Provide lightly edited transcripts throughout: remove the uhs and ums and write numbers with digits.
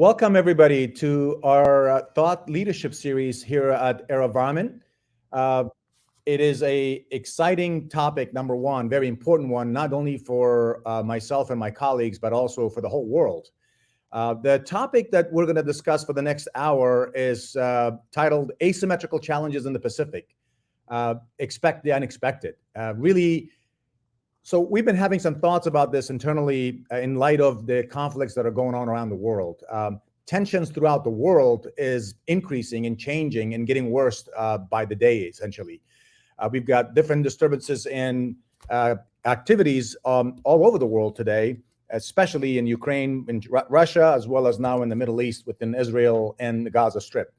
Welcome, everybody, to our thought leadership series here at AeroVironment. Uh, it is a exciting topic, number one, very important one, not only for myself and my colleagues, but also for the whole world. The topic that we're going to discuss for the next hour is titled Asymmetrical Challenges in the Pacific. Expect the unexpected. So we've been having some thoughts about this internally in light of the conflicts that are going on around the world. Tensions throughout the world is increasing and changing and getting worse by the day, essentially. We've got different disturbances and activities all over the world today, especially in Ukraine, in Russia, as well as now in the Middle East within Israel and the Gaza Strip.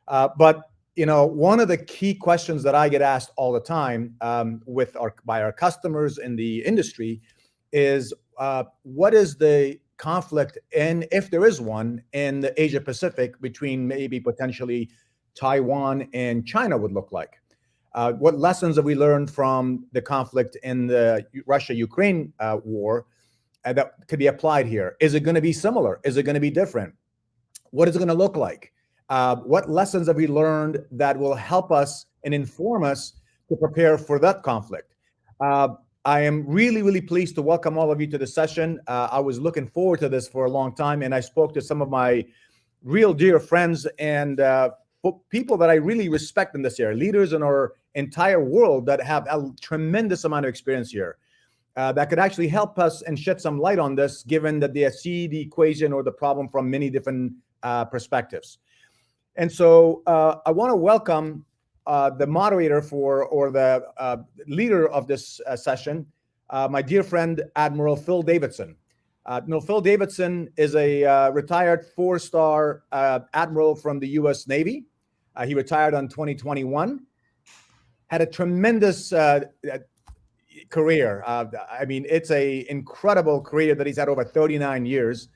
But one of the key questions that I get asked all the time by our customers in the industry is what is the conflict, and if there is one, in the Asia Pacific between maybe potentially Taiwan and China would look like? What lessons have we learned from the conflict in the Russia-Ukraine war that could be applied here? Is it going to be similar? Is it going to be different? What is it going to look like? What lessons have we learned that will help us and inform us to prepare for that conflict? I am really, really pleased to welcome all of you to the session. I was looking forward to this for a long time, and I spoke to some of my real dear friends and people that I really respect in this area, leaders in our entire world that have a tremendous amount of experience here that could actually help us and shed some light on this, given that they see the equation or the problem from many different perspectives. And so I want to welcome the moderator or the leader of this session, my dear friend, Admiral Phil Davidson. Admiral Phil Davidson is a retired four-star admiral from the U.S. Navy. He retired in 2021, had a tremendous career. It's an incredible career that he's had over 39 years.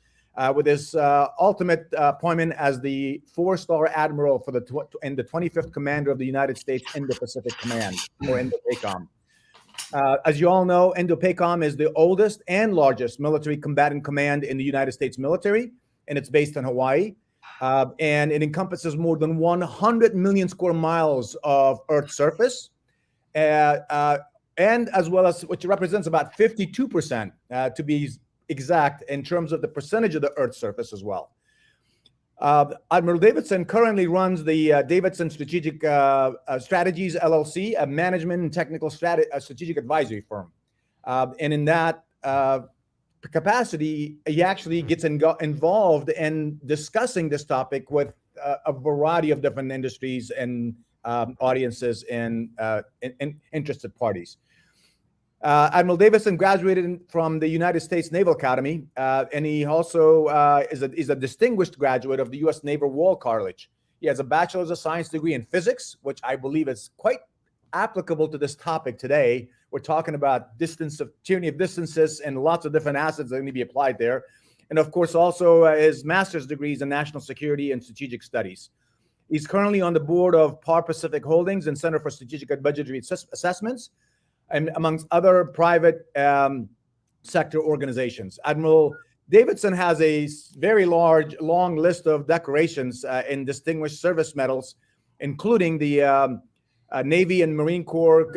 With his ultimate appointment as the four-star admiral for the 25th Commander of the United States Indo-Pacific Command, or INDOPACOM. As you all know, INDOPACOM is the oldest and largest military combatant command in the United States military, and it's based in Hawaii. And it encompasses more than 100 million square miles of Earth's surface, and as well as, which represents about 52%, to be exact, in terms of the percentage of the Earth's surface as well. Admiral Davidson currently runs the Davidson Strategic Strategies LLC, a management and technical strategic advisory firm. And in that capacity, he actually gets involved in discussing this topic with a variety of different industries and audiences and interested parties. Admiral Davidson graduated from the United States Naval Academy, and he also is a distinguished graduate of the U.S. Naval War College. He has a Bachelor's of Science degree in physics, which I believe is quite applicable to this topic today. We're talking about tyranny of distances and lots of different assets that need to be applied there. And of course, also his master's degrees in national security and strategic studies. He's currently on the board of Par Pacific Holdings and Center for Strategic and Budgetary Assessments, and amongst other private sector organizations. Admiral Davidson has a very long list of decorations and distinguished service medals, including the Navy and Marine Corps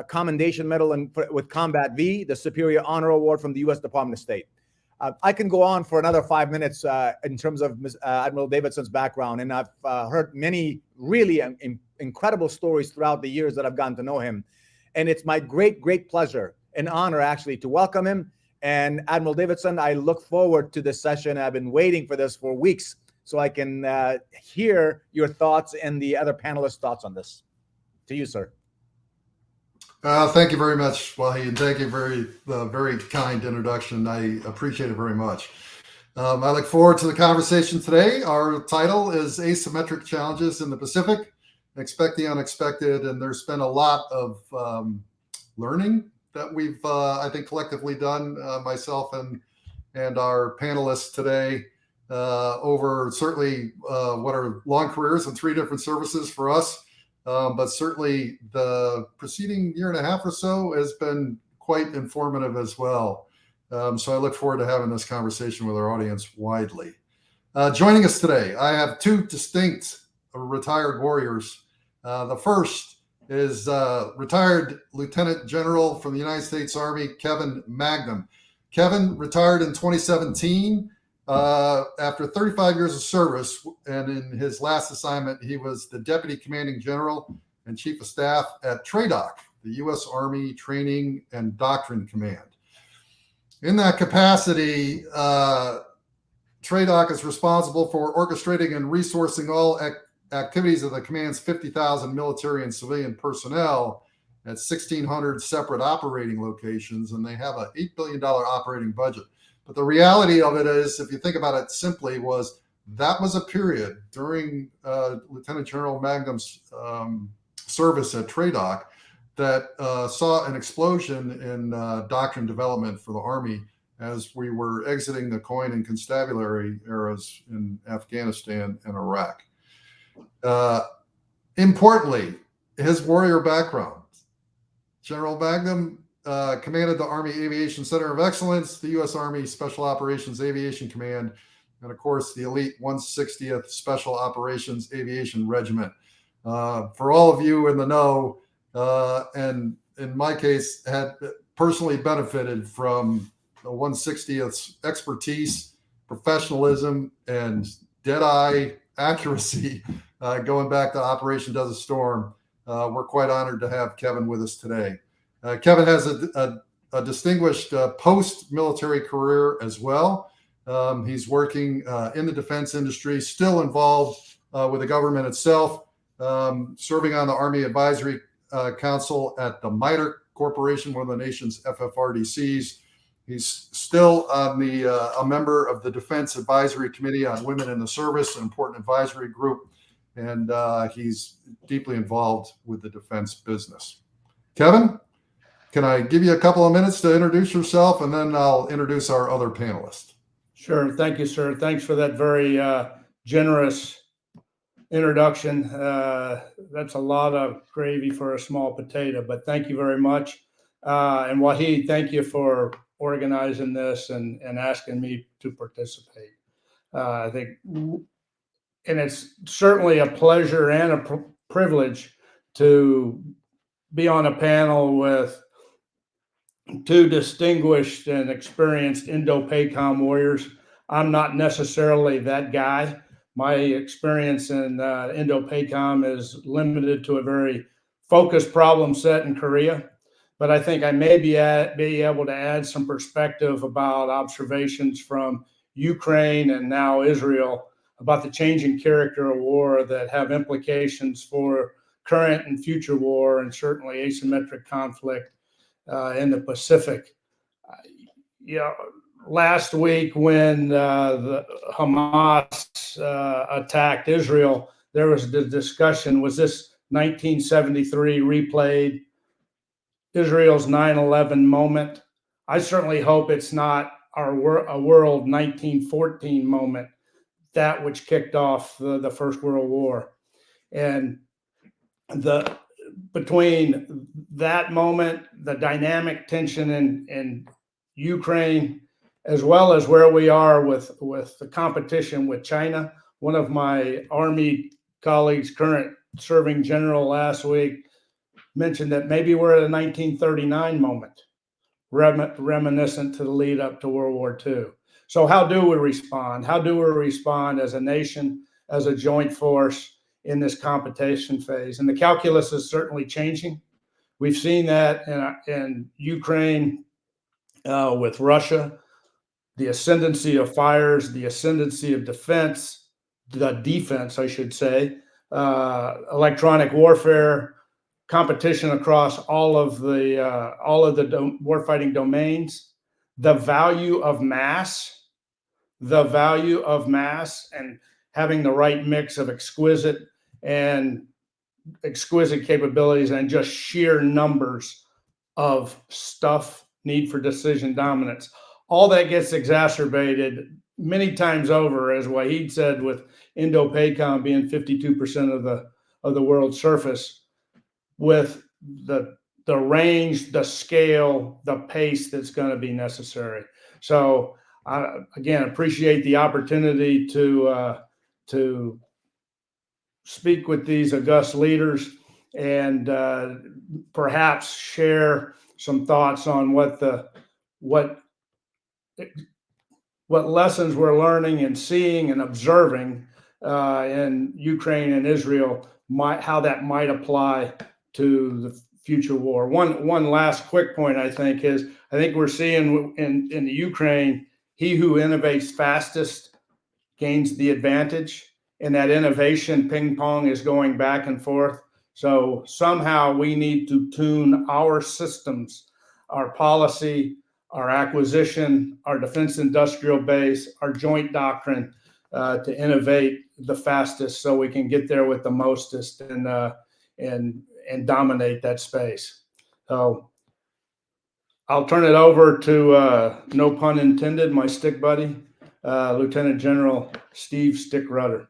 Commendation Medal with Combat V, the Superior Honor Award from the U.S. Department of State. I can go on for another 5 minutes in terms of Admiral Davidson's background, and I've heard many really incredible stories throughout the years that I've gotten to know him. And it's my great, great pleasure and honor, actually, to welcome him. And Admiral Davidson, I look forward to this session. I've been waiting for this for weeks so I can hear your thoughts and the other panelists' thoughts on this. To you, sir. Thank you very much, Wahi, and thank you very kind introduction. I appreciate it very much. I look forward to the conversation today. Our title is Asymmetric Challenges in the Pacific. Expect the unexpected, and there's been a lot of learning that we've, I think, collectively done, myself and our panelists today, over certainly what are long careers in 3 different services for us, but certainly the preceding year and a half or so has been quite informative as well. So I look forward to having this conversation with our audience widely. Joining us today, I have two distinct retired warriors. The first is retired Lieutenant General from the United States Army, Kevin Mangum. Kevin retired in 2017 after 35 years of service, and in his last assignment, he was the Deputy Commanding General and Chief of Staff at TRADOC, the U.S. Army Training and Doctrine Command. In that capacity, TRADOC is responsible for orchestrating and resourcing all activities of the command's 50,000 military and civilian personnel at 1,600 separate operating locations, and they have an $8 billion operating budget. But the reality of it is, if you think about it simply, that was a period during Lieutenant General Mangum's service at TRADOC that saw an explosion in doctrine development for the Army as we were exiting the coin and constabulary eras in Afghanistan and Iraq. Importantly, his warrior background. General Mangum commanded the Army Aviation Center of Excellence, the U.S. Army Special Operations Aviation Command, and of course, the elite 160th Special Operations Aviation Regiment. For all of you in the know, and in my case, had personally benefited from the 160th's expertise, professionalism, and dead-eye accuracy going back to Operation Desert Storm. We're quite honored to have Kevin with us today. Kevin has a distinguished post-military career as well. He's working in the defense industry, still involved with the government itself, serving on the Army Advisory Council at the MITRE Corporation, one of the nation's FFRDCs. He's still on a member of the Defense Advisory Committee on Women in the Service, an important advisory group, and he's deeply involved with the defense business. Kevin, can I give you a couple of minutes to introduce yourself, and then I'll introduce our other panelists? Sure. Thank you, sir. Thanks for that very generous introduction. That's a lot of gravy for a small potato, but thank you very much. And Wahid, thank you for organizing this and asking me to participate. I think, and it's certainly a pleasure and a privilege to be on a panel with two distinguished and experienced Indo-PACOM warriors. I'm not necessarily that guy. My experience in Indo-PACOM is limited to a very focused problem set in Korea, but I think I may be able to add some perspective about observations from Ukraine and now Israel about the changing character of war that have implications for current and future war, and certainly asymmetric conflict in the Pacific. Last week when the Hamas attacked Israel, there was the discussion, was this 1973 replayed, Israel's 9/11 moment? I certainly hope it's not a world 1914 moment, that which kicked off the First World War. And between that moment, the dynamic tension in Ukraine, as well as where we are with the competition with China. One of my Army colleagues, current serving general last week, mentioned that maybe we're at a 1939 moment, reminiscent to the lead up to World War II. So how do we respond? How do we respond as a nation, as a joint force in this competition phase? And the calculus is certainly changing. We've seen that in Ukraine with Russia, the ascendancy of fires, the ascendancy of defense, I should say, electronic warfare, competition across all of the warfighting domains, the value of mass, and having the right mix of exquisite capabilities and just sheer numbers of stuff, need for decision dominance. All that gets exacerbated many times over, as Wahid said, with Indo-PACOM being 52% of the world's surface, with the range, the scale, the pace that's going to be necessary. So I again appreciate the opportunity to speak with these august leaders and perhaps share some thoughts on what lessons we're learning and seeing and observing in Ukraine and Israel, how that might apply to the future war. One last quick point I think we're seeing in the Ukraine, he who innovates fastest gains the advantage, and that innovation ping pong is going back and forth. So somehow we need to tune our systems, our policy, our acquisition, our defense industrial base, our joint doctrine to innovate the fastest so we can get there with the mostest and dominate that space. So I'll turn it over to, no pun intended, my stick buddy, Lieutenant General Steve Stick Rudder.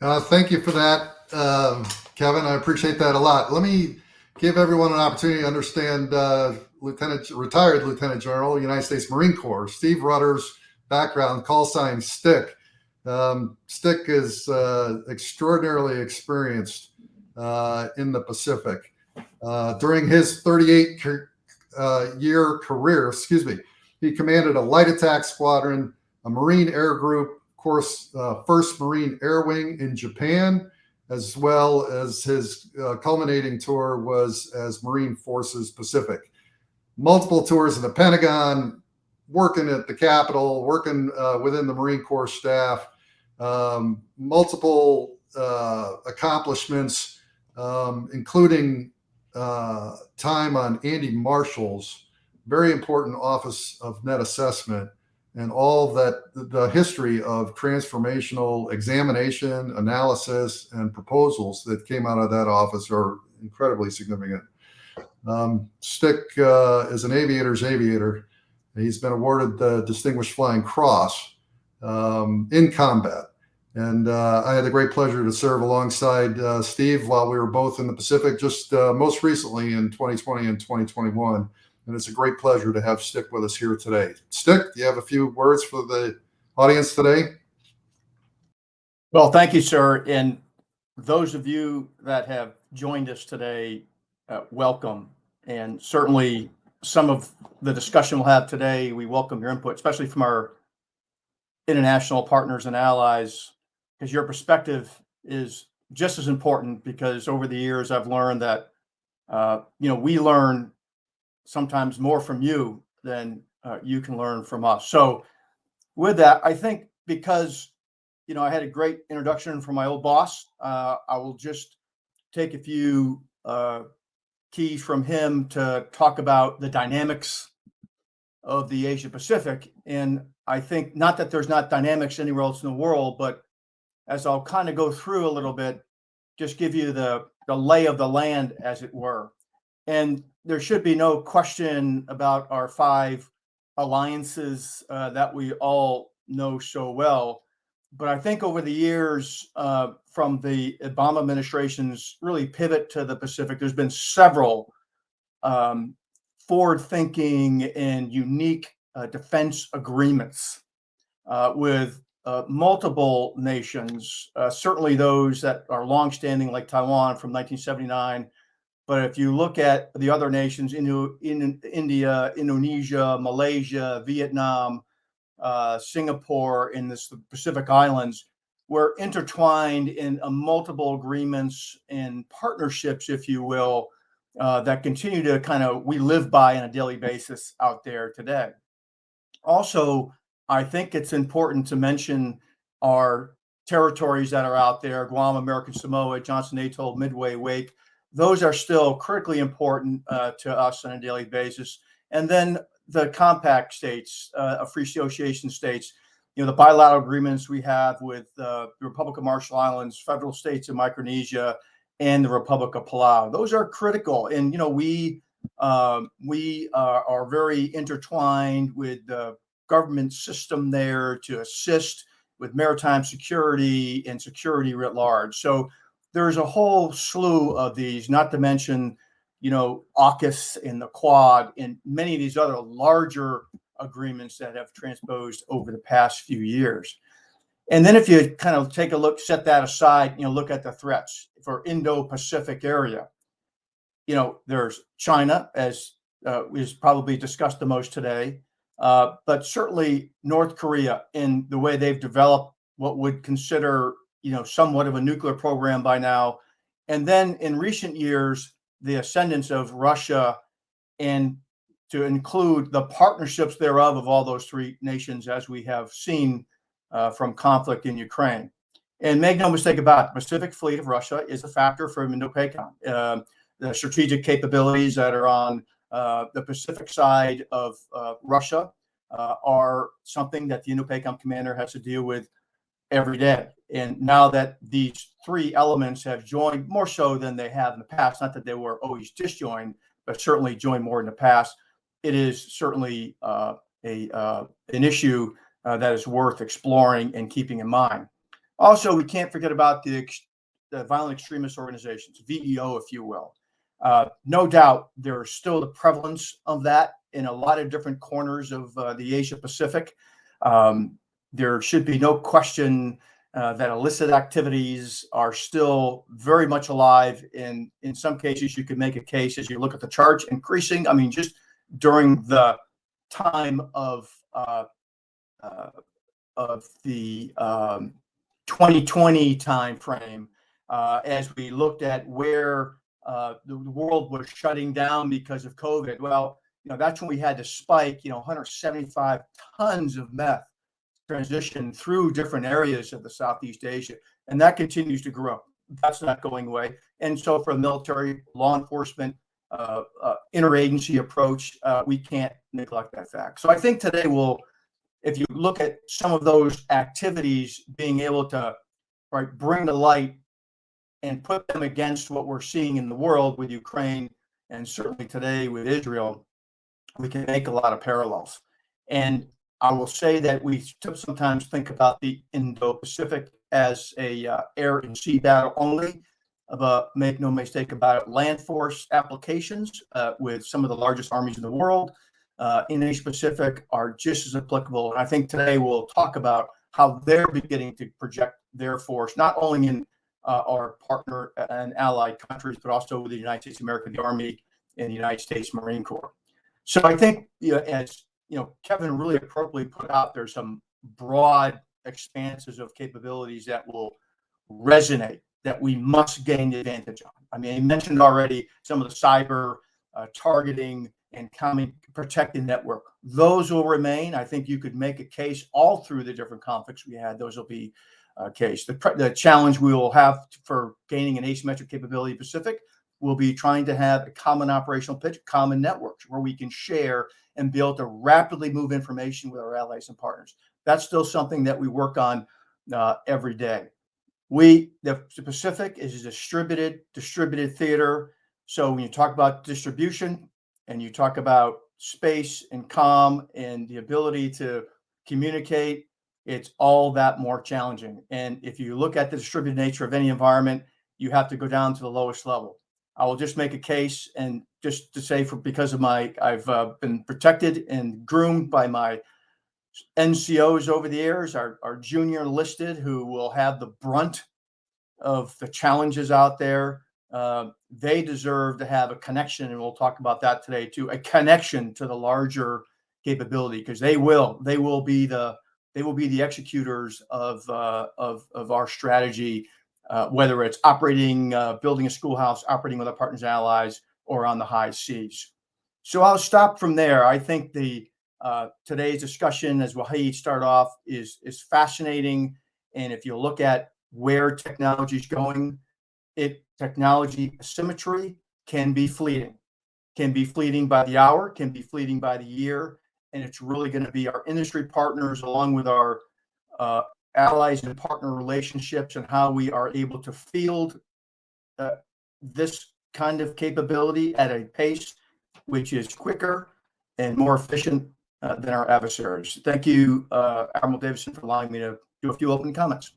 Thank you for that, Kevin. I appreciate that a lot. Let me give everyone an opportunity to understand retired Lieutenant General, United States Marine Corps, Steve Rudder's background, call sign Stick. Stick is extraordinarily experienced in the Pacific. During his 38-year career, he commanded a light attack squadron, a Marine Air Group, of course, 1st Marine Air Wing in Japan, as well as his culminating tour was as Marine Forces Pacific. Multiple tours in the Pentagon, working at the Capitol, working within the Marine Corps staff, multiple accomplishments, including time on Andy Marshall's very important Office of Net Assessment, and all that the history of transformational examination, analysis, and proposals that came out of that office are incredibly significant. Stick is an aviator's aviator. He's been awarded the Distinguished Flying Cross in combat. And I had the great pleasure to serve alongside Steve while we were both in the Pacific, just most recently in 2020 and 2021. And it's a great pleasure to have Stick with us here today. Stick, do you have a few words for the audience today? Well, thank you, sir. And those of you that have joined us today, welcome. And certainly some of the discussion we'll have today, we welcome your input, especially from our international partners and allies, because your perspective is just as important, because over the years I've learned that, we learn sometimes more from you than you can learn from us. So with that, I think because, I had a great introduction from my old boss, I will just take a few keys from him to talk about the dynamics of the Asia Pacific. And I think not that there's not dynamics anywhere else in the world, but as I'll kind of go through a little bit, just give you the lay of the land, as it were. And there should be no question about our 5 alliances that we all know so well. But I think over the years, from the Obama administration's really pivot to the Pacific, there's been several forward-thinking and unique defense agreements with multiple nations, certainly those that are longstanding, like Taiwan from 1979. But if you look at the other nations, in India, Indonesia, Malaysia, Vietnam, Singapore, in the Pacific Islands, we're intertwined in multiple agreements and partnerships, if you will, that continue to we live by on a daily basis out there today. Also, I think it's important to mention our territories that are out there: Guam, American Samoa, Johnson Atoll, Midway, Wake. Those are still critically important to us on a daily basis. And then the compact states, free association states, the bilateral agreements we have with the Republic of Marshall Islands, federal states of Micronesia, and the Republic of Palau. Those are critical. And, we are very intertwined with the government system there to assist with maritime security and security writ large. So there's a whole slew of these, not to mention AUKUS and the Quad and many of these other larger agreements that have transposed over the past few years. And then if you kind of take a look, set that aside, look at the threats for Indo-Pacific area. There's China, as is probably discussed the most today, but certainly North Korea in the way they've developed what would consider, somewhat of a nuclear program by now. And then in recent years, the ascendance of Russia, and to include the partnerships thereof of all those three nations, as we have seen from conflict in Ukraine. And make no mistake about it, the Pacific Fleet of Russia is a factor for Indo-Pacific. The strategic capabilities that are on the Pacific side of Russia are something that the Indo-Pacific commander has to deal with every day. And now that these three elements have joined more so than they have in the past, not that they were always disjoined, but certainly joined more in the past, it is certainly an issue that is worth exploring and keeping in mind. Also, we can't forget about the violent extremist organizations, VEO, if you will. No doubt there's still the prevalence of that in a lot of different corners of the Asia Pacific. There should be no question that illicit activities are still very much alive. In some cases, you could make a case as you look at the charts increasing. I mean, just during the time of the 2020 timeframe, as we looked at where the world was shutting down because of COVID. Well, that's when we had to spike, 175 tons of meth transition through different areas of the Southeast Asia, and that continues to grow. That's not going away. And so for the military, law enforcement, interagency approach, we can't neglect that fact. So I think today if you look at some of those activities, being able to bring to light and put them against what we're seeing in the world with Ukraine and certainly today with Israel, we can make a lot of parallels. And I will say that we sometimes think about the Indo-Pacific as a air and sea battle only, but make no mistake about it, land force applications with some of the largest armies in the world in Asia Pacific are just as applicable. And I think today we'll talk about how they're beginning to project their force, not only in our partner and allied countries, but also with the United States of America, the Army, and the United States Marine Corps. So I think, as Kevin really appropriately put out, there's some broad expanses of capabilities that will resonate, that we must gain the advantage on. I mean, I mentioned already some of the cyber targeting and common protected network. Those will remain. I think you could make a case all through the different conflicts we had. Those will be a case. The challenge we will have for gaining an asymmetric capability in the Pacific will be trying to have a common operational pitch, common networks where we can share and be able to rapidly move information with our allies and partners. That's still something that we work on every day. The Pacific is a distributed theater. So when you talk about distribution and you talk about space and comm and the ability to communicate, it's all that more challenging. And if you look at the distributed nature of any environment, you have to go down to the lowest level. I will just make a case, and just to say, because of I've been protected and groomed by my NCOs over the years, our junior enlisted, who will have the brunt of the challenges out there. They deserve to have a connection, and we'll talk about that today too. A connection to the larger capability, because they will be the executors of our strategy, whether it's operating, building a schoolhouse, operating with our partners and allies, or on the high seas. So I'll stop from there. I think today's discussion, as Wahid started off, is fascinating. And if you look at where technology is going, technology asymmetry can be fleeting by the hour, can be fleeting by the year. And it's really going to be our industry partners, along with our allies and partner relationships, and how we are able to field this kind of capability at a pace which is quicker and more efficient than our adversaries. Thank you, Admiral Davidson, for allowing me to do a few opening comments.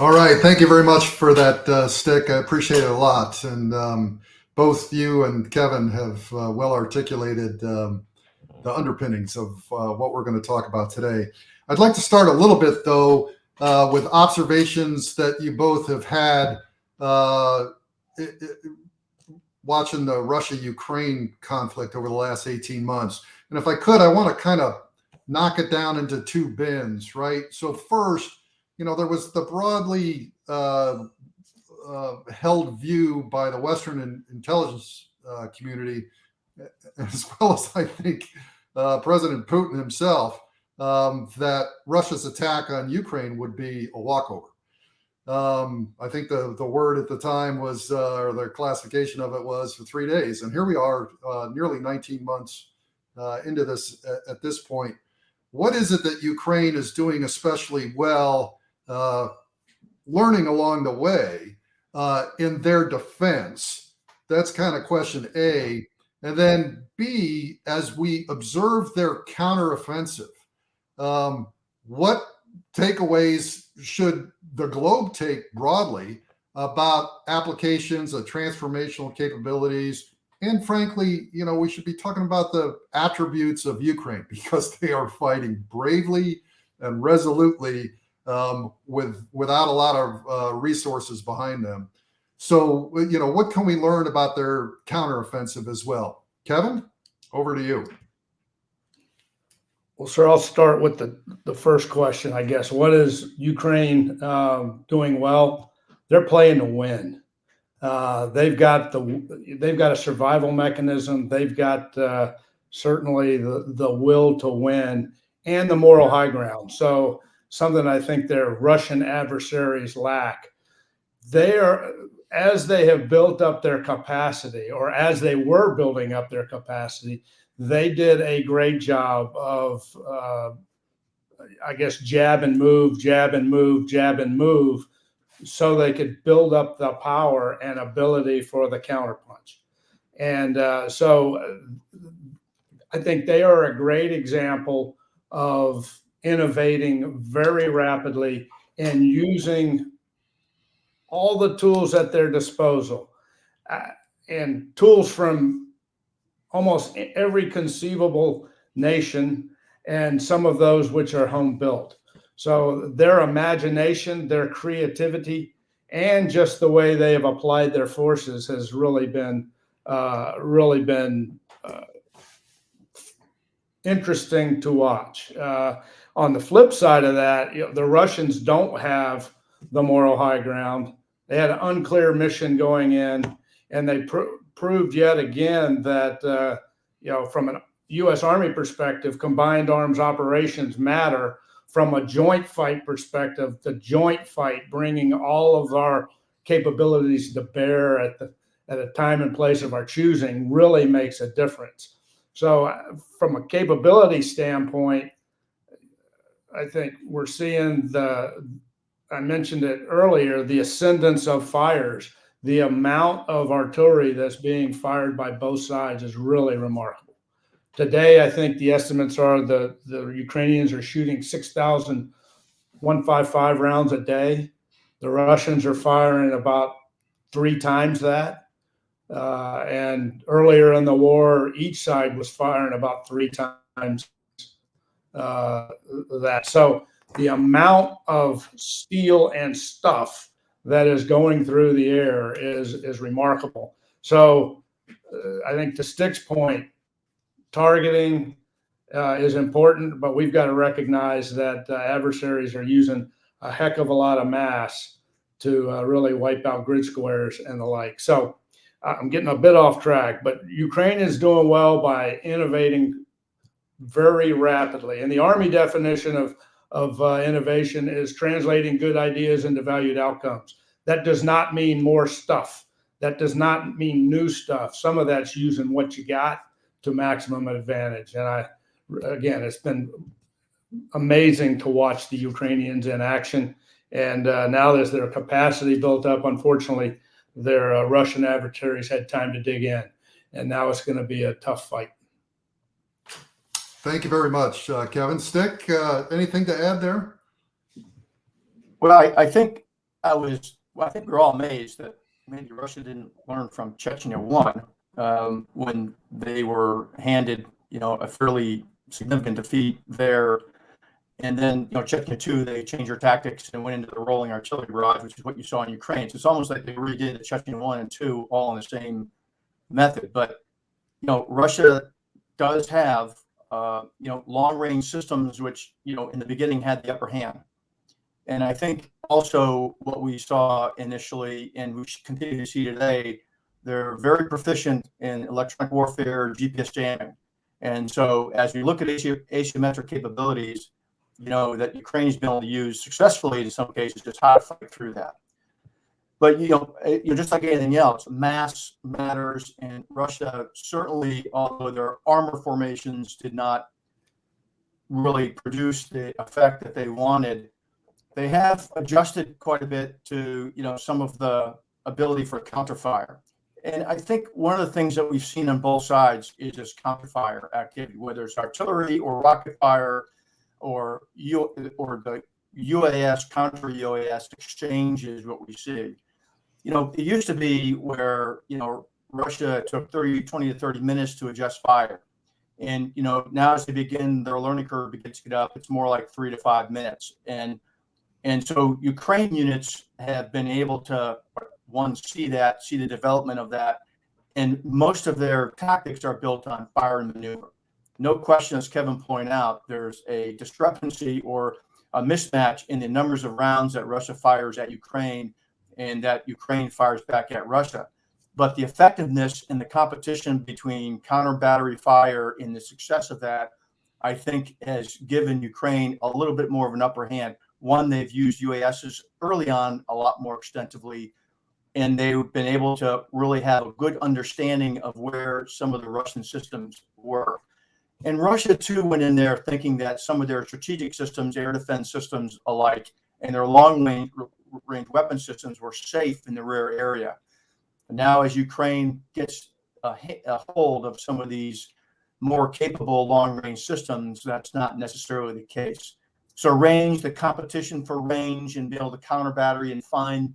All right. Thank you very much for that, Stick. I appreciate it a lot. And both you and Kevin have well articulated the underpinnings of what we're going to talk about today. I'd like to start a little bit, though, with observations that you both have had watching the Russia-Ukraine conflict over the last 18 months. And if I could, I want to kind of knock it down into two bins, right? So first, there was the broadly held view by the Western intelligence community, as well as I think President Putin himself, that Russia's attack on Ukraine would be a walkover. I think the word at the time was, or the classification of it was, for 3 days. And here we are, nearly 19 months into this at this point. What is it that Ukraine is doing especially well, learning along the way in their defense? That's kind of question A. And then B, as we observe their counteroffensive, what takeaways should the globe take broadly about applications of transformational capabilities? And frankly, we should be talking about the attributes of Ukraine, because they are fighting bravely and resolutely without a lot of resources behind them. So, what can we learn about their counteroffensive as well? Kevin, over to you. Well, sir, I'll start with the first question, I guess. What is Ukraine doing well? They're playing to win. They've got a survival mechanism. They've got certainly the will to win and the moral high ground. So something I think their Russian adversaries lack. As they have built up their capacity, or as they were building up their capacity, they did a great job of, jab and move, jab and move, jab and move, so they could build up the power and ability for the counterpunch. And so I think they are a great example of innovating very rapidly and using all the tools at their disposal, and tools from almost every conceivable nation, and some of those which are home built. So their imagination, their creativity, and just the way they have applied their forces has really been interesting to watch. On the flip side of that, the Russians don't have the moral high ground. They had an unclear mission going in, and they proved yet again that, from a U.S. Army perspective, combined arms operations matter. From a joint fight perspective, the joint fight, bringing all of our capabilities to bear at a time and place of our choosing, really makes a difference. So from a capability standpoint, I think we're seeing I mentioned it earlier, the ascendance of fires. The amount of artillery that's being fired by both sides is really remarkable. Today, I think the estimates are the Ukrainians are shooting 6,155 rounds a day. The Russians are firing about 3 times that. And earlier in the war, each side was firing about 3 times that. So the amount of steel and stuff that is going through the air is remarkable. So I think to Stick's point, targeting is important, but we've got to recognize that adversaries are using a heck of a lot of mass to really wipe out grid squares and the like. So I'm getting a bit off track, but Ukraine is doing well by innovating very rapidly. And the Army definition of innovation is translating good ideas into valued outcomes. That does not mean more stuff. That does not mean new stuff. Some of that's using what you got to maximum advantage. And again, it's been amazing to watch the Ukrainians in action. And now there's their capacity built up. Unfortunately, their Russian adversaries had time to dig in. And now it's going to be a tough fight. Thank you very much, Kevin. Stick, anything to add there? Well, I think I think we're all amazed that maybe Russia didn't learn from Chechnya 1 when they were handed, a fairly significant defeat there. And then, Chechnya 2, they changed their tactics and went into the rolling artillery barrage, which is what you saw in Ukraine. So it's almost like they redid the Chechnya 1 and 2 all in the same method. But, Russia does have, long-range systems, which, in the beginning had the upper hand. And I think also what we saw initially, and we continue to see today, they're very proficient in electronic warfare, GPS jamming. And so as we look at asymmetric capabilities, that Ukraine's been able to use successfully in some cases, just how to fight through that. But, just like anything else, mass matters. And Russia certainly, although their armor formations did not really produce the effect that they wanted, they have adjusted quite a bit to, some of the ability for counterfire. And I think one of the things that we've seen on both sides is this counterfire activity, whether it's artillery or rocket fire or the UAS, counter UAS exchange is what we see. It used to be where, Russia took 20 to 30 minutes to adjust fire. And, now as they begin, their learning curve begins to get up, it's more like 3 to 5 minutes. And so Ukraine units have been able to, see the development of that. And most of their tactics are built on fire and maneuver. No question, as Kevin pointed out, there's a discrepancy or a mismatch in the numbers of rounds that Russia fires at Ukraine and that Ukraine fires back at Russia. But the effectiveness and the competition between counter battery fire and the success of that, I think, has given Ukraine a little bit more of an upper hand. One, they've used UASs early on a lot more extensively, and they've been able to really have a good understanding of where some of the Russian systems were. And Russia, too, went in there thinking that some of their strategic systems, air defense systems alike, and their long-range weapon systems were safe in the rear area. Now, as Ukraine gets a hold of some of these more capable long-range systems, that's not necessarily the case. So range, the competition for range and be able to counter battery and find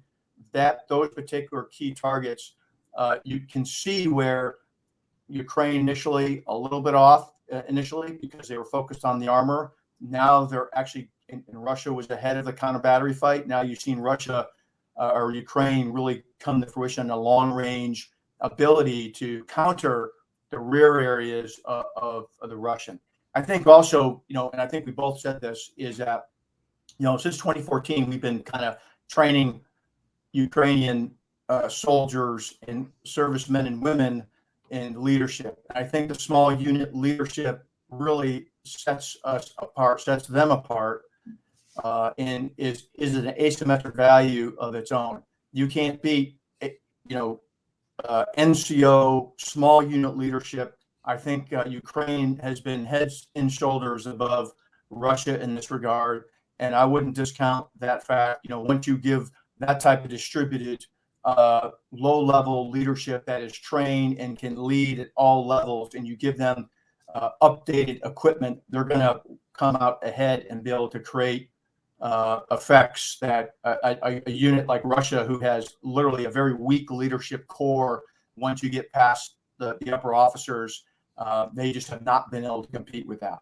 those particular key targets, you can see where Ukraine initially a little bit off initially because they were focused on the armor. Now they're actually, and Russia was ahead of the counter battery fight. Now you've seen Russia or Ukraine really come to fruition, a long range ability to counter the rear areas of the Russian. I think also, and I think we both said this, is that, since 2014, we've been kind of training Ukrainian soldiers and servicemen and women in leadership. I think the small unit leadership really sets them apart, and is an asymmetric value of its own. You can't beat, NCO, small unit leadership. I think Ukraine has been heads and shoulders above Russia in this regard, and I wouldn't discount that fact. Once you give that type of distributed, low-level leadership that is trained and can lead at all levels, and you give them updated equipment, they're going to come out ahead and be able to create effects that a unit like Russia, who has literally a very weak leadership core, once you get past the upper officers, they just have not been able to compete with that.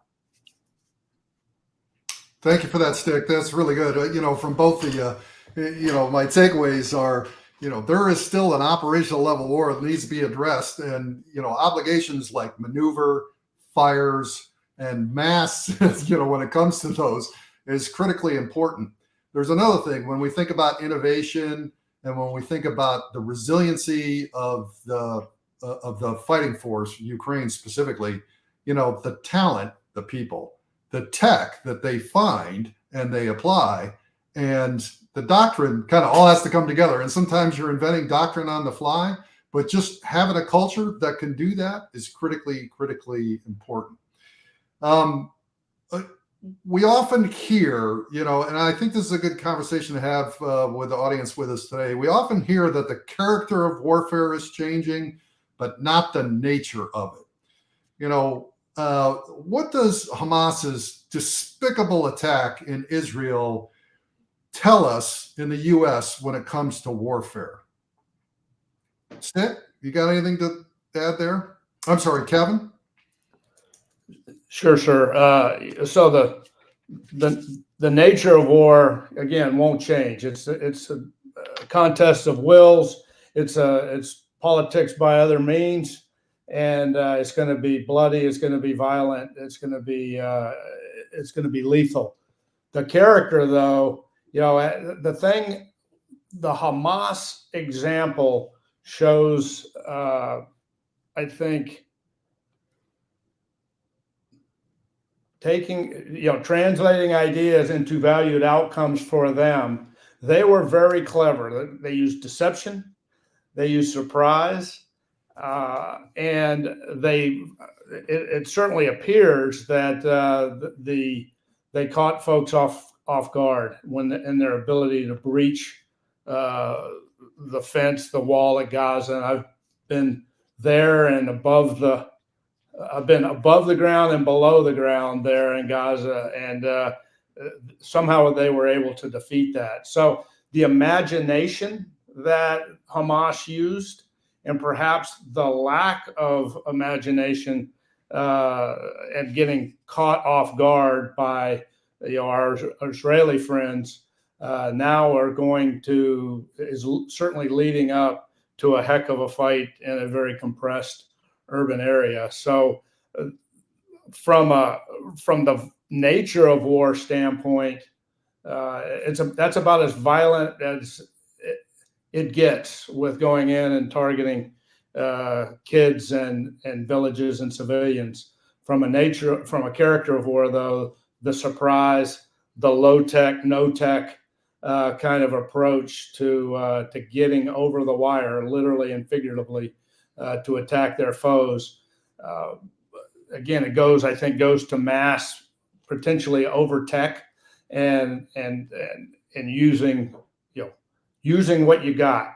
Thank you for that, Stick. That's really good. From both the, my takeaways are, there is still an operational level war that needs to be addressed. And, obligations like maneuver, fires, and mass, when it comes to those, is critically important. There's another thing. When we think about innovation and when we think about the resiliency of the fighting force, Ukraine specifically, the talent, the people, the tech that they find and they apply, and the doctrine kind of all has to come together. And sometimes you're inventing doctrine on the fly, but just having a culture that can do that is critically important. We often hear, and I think this is a good conversation to have with the audience with us today. We often hear that the character of warfare is changing, but not the nature of it. What does Hamas's despicable attack in Israel tell us in the U.S. when it comes to warfare? Stick, you got anything to add there? I'm sorry, Kevin. Sure, sir. So the nature of war again won't change. It's a contest of wills. It's politics by other means, and it's going to be bloody. It's going to be violent. It's going to be lethal. The character, though, the Hamas example shows, I think, translating ideas into valued outcomes for them. They were very clever. They used deception, they used surprise, and it certainly appears that they caught folks off guard in their ability to breach the fence, the wall at Gaza. And I've been there and I've been above the ground and below the ground there in Gaza, and somehow they were able to defeat that. So the imagination that Hamas used, and perhaps the lack of imagination and getting caught off guard by our Israeli friends, now is certainly leading up to a heck of a fight in a very compressed urban area. So from the nature of war standpoint, that's about as violent as it gets, with going in and targeting kids and villages and civilians. From a character of war, though, the surprise, the low tech, no tech kind of approach to getting over the wire, literally and figuratively, to attack their foes. Again, it goes to mass, potentially over tech, and using what you got,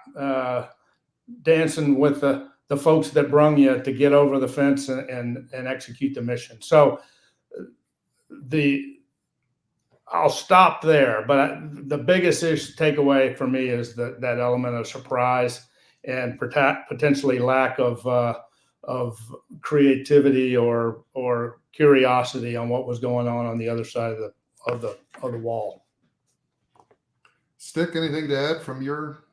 dancing with the folks that brung you to get over the fence and execute the mission. So I'll stop there, but the biggest takeaway for me is that element of surprise and potentially lack of creativity or curiosity on what was going on the other side of the wall. Stick, anything to add from your?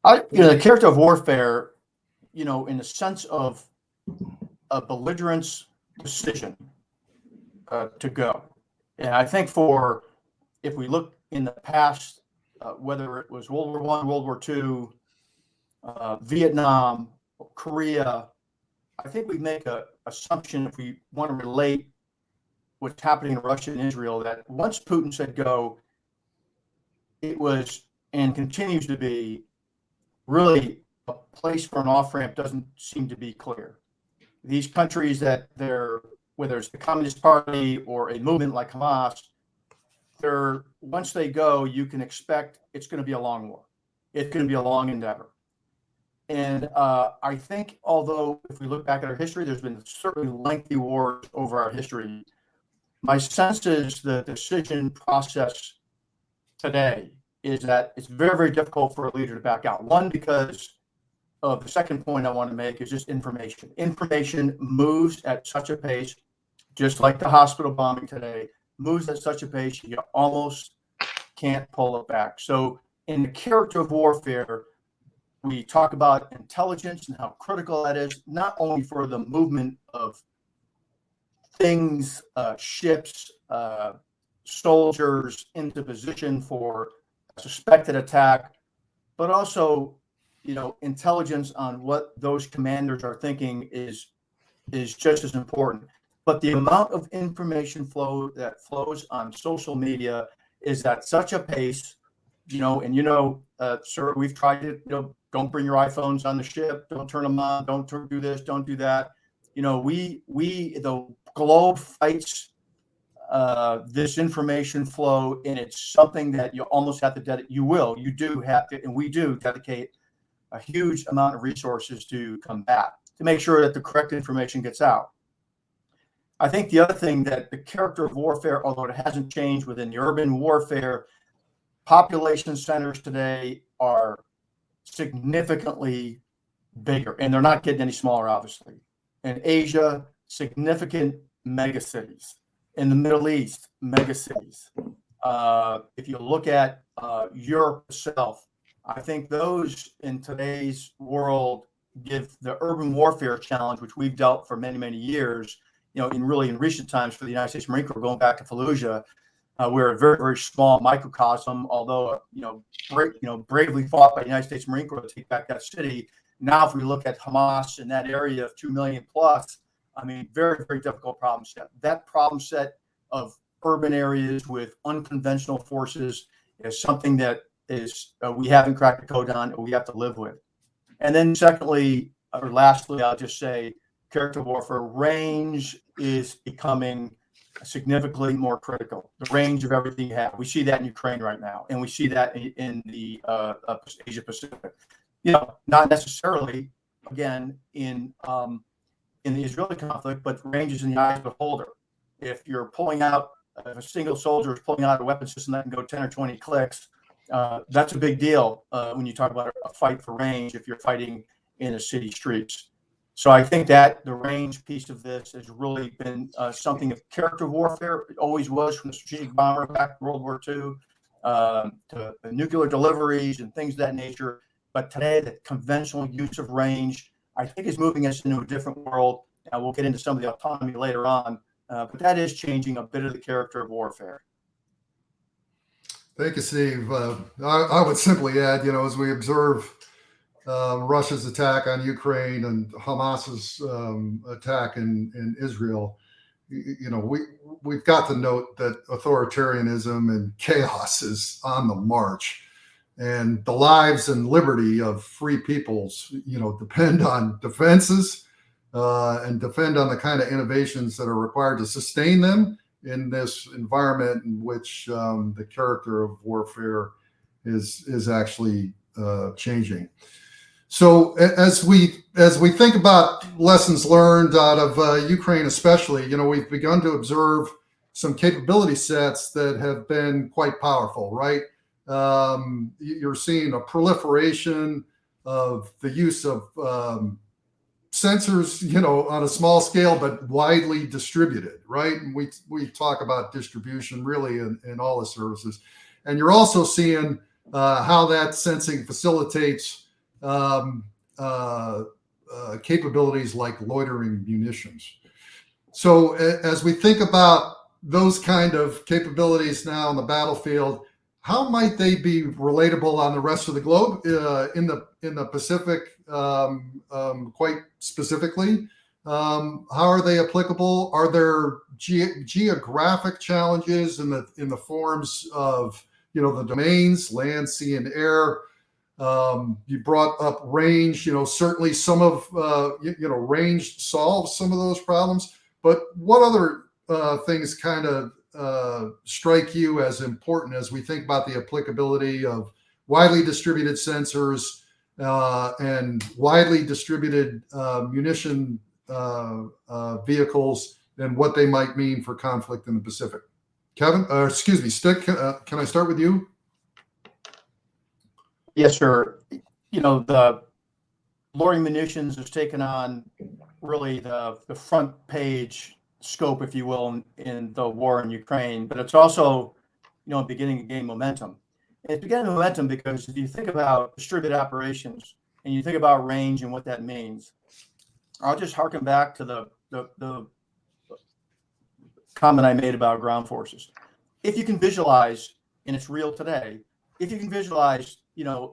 The character of warfare, in the sense of a belligerent's decision to go. And I think if we look in the past, whether it was World War I, World War II, Vietnam, Korea, I think we make an assumption, if we want to relate what's happening in Russia and Israel, that once Putin said go, it was and continues to be really a place for an off-ramp doesn't seem to be clear. These countries whether it's the Communist Party or a movement like Hamas, once they go, you can expect it's going to be a long war. It's going to be a long endeavor. And I think, although if we look back at our history, there's been certainly lengthy wars over our history. My sense is the decision process today is that it's very, very difficult for a leader to back out. One, because of the second point I want to make is just information. Information moves at such a pace, just like the hospital bombing today, moves at such a pace you almost can't pull it back. So in the character of warfare, we talk about intelligence and how critical that is, not only for the movement of things, ships, soldiers into position for a suspected attack, but also, intelligence on what those commanders are thinking is just as important. But the amount of information flow that flows on social media is at such a pace, sir, we've tried it, don't bring your iPhones on the ship, don't turn them on, don't do this, don't do that. The globe fights this information flow, and it's something that you almost have to you do have to, and we do dedicate a huge amount of resources to combat, to make sure that the correct information gets out. I think the other thing that the character of warfare, although it hasn't changed within the urban warfare, population centers today are significantly bigger, and they're not getting any smaller, obviously. In Asia, significant megacities. In the Middle East, megacities. If you look at Europe itself, I think those in today's world give the urban warfare challenge, which we've dealt for many, many years, in recent times for the United States Marine Corps, going back to Fallujah. We're a very, very small microcosm, although, bravely fought by the United States Marine Corps to take back that city. Now, if we look at Hamas in that area of 2 million plus, I mean, very, very difficult problem set. That problem set of urban areas with unconventional forces is something that is we haven't cracked the code on, and we have to live with. And then secondly, or lastly, I'll just say character warfare range is becoming significantly more critical. The range of everything you have. We see that in Ukraine right now, and we see that in the Asia Pacific. Not necessarily, again, in the Israeli conflict, but ranges in the eye of the beholder. If you're pulling out, if a single soldier is pulling out a weapon system that can go 10 or 20 clicks, that's a big deal when you talk about a fight for range if you're fighting in a city streets. So I think that the range piece of this has really been something of character warfare. It always was, from the strategic bomber back in World War II to nuclear deliveries and things of that nature. But today, the conventional use of range, I think, is moving us into a different world. And we'll get into some of the autonomy later on. But that is changing a bit of the character of warfare. Thank you, Steve. I would simply add, as we observe Russia's attack on Ukraine and Hamas's attack in Israel, we've got to note that authoritarianism and chaos is on the march, and the lives and liberty of free peoples, depend on defenses and depend on the kind of innovations that are required to sustain them in this environment in which the character of warfare is actually changing. So as we think about lessons learned out of Ukraine, especially, we've begun to observe some capability sets that have been quite powerful, right? You're seeing a proliferation of the use of sensors, on a small scale, but widely distributed, right? And we talk about distribution really in all the services. And you're also seeing how that sensing facilitates capabilities like loitering munitions. So as we think about those kind of capabilities now on the battlefield, how might they be relatable on the rest of the globe in the Pacific, quite specifically? How are they applicable? Are there geographic challenges in the forms of the domains, land, sea, and air? You brought up range. Certainly some of range solves some of those problems. But what other things kind of strike you as important as we think about the applicability of widely distributed sensors and widely distributed munition vehicles and what they might mean for conflict in the Pacific? Stick, can I start with you? Yes, sir. The loitering munitions has taken on really the front page scope, if you will, in the war in Ukraine, but it's also, beginning to gain momentum. And it's beginning momentum because if you think about distributed operations and you think about range and what that means, I'll just harken back to the comment I made about ground forces. If you can visualize, and it's real today, if you can visualize,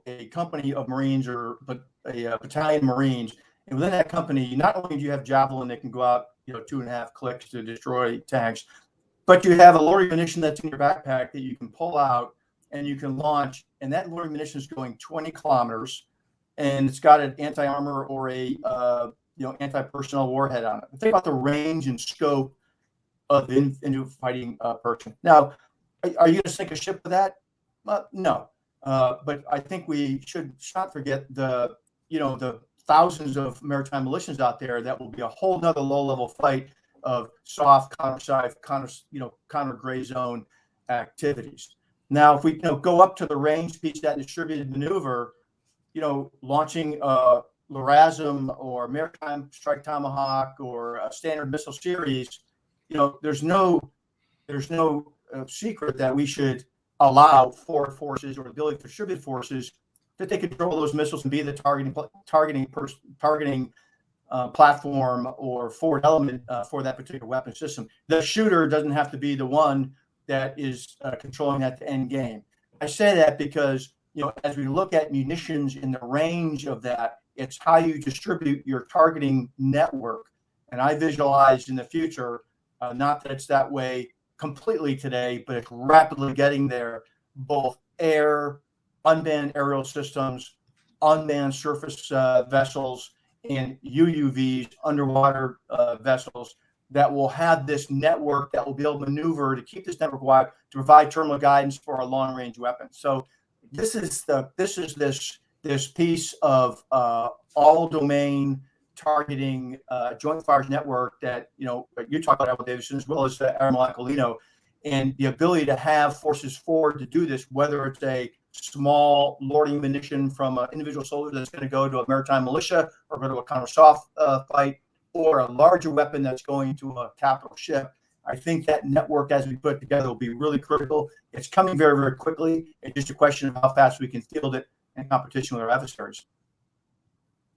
a company of Marines or a battalion of Marines, and within that company, not only do you have Javelin that can go out, 2.5 clicks to destroy tanks, but you have a loitering munition that's in your backpack that you can pull out and you can launch, and that loitering munition is going 20 kilometers, and it's got an anti-armor or a anti-personnel warhead on it. Think about the range and scope of into fighting person. Now, are you going to sink a ship with that? No, but I think we should not forget the thousands of maritime militias out there that will be a whole nother low-level fight of soft, counter gray zone activities. Now, if we go up to the range piece, that distributed maneuver, launching LRASM or Maritime Strike Tomahawk or a Standard Missile Series, there's no secret that we should allow forward forces or ability for distributed forces to take control of those missiles and be the targeting platform or forward element for that particular weapon system. The shooter doesn't have to be the one that is controlling that end game. I say that because, as we look at munitions in the range of that, it's how you distribute your targeting network. And I visualize in the future, not that it's that way completely today, but it's rapidly getting there, both air, unmanned aerial systems, unmanned surface vessels, and UUVs, underwater vessels, that will have this network that will be able to maneuver to keep this network wide to provide terminal guidance for a long range weapon. So this is this piece of all domain targeting joint fires network that you talk about, Admiral Davidson, as well as Admiral Aquilino, and the ability to have forces forward to do this, whether it's a small loading munition from an individual soldier that's going to go to a maritime militia or go to a counter soft fight, or a larger weapon that's going to a capital ship. I think that network, as we put it together, will be really critical. It's coming very, very quickly. It's just a question of how fast we can field it in competition with our adversaries.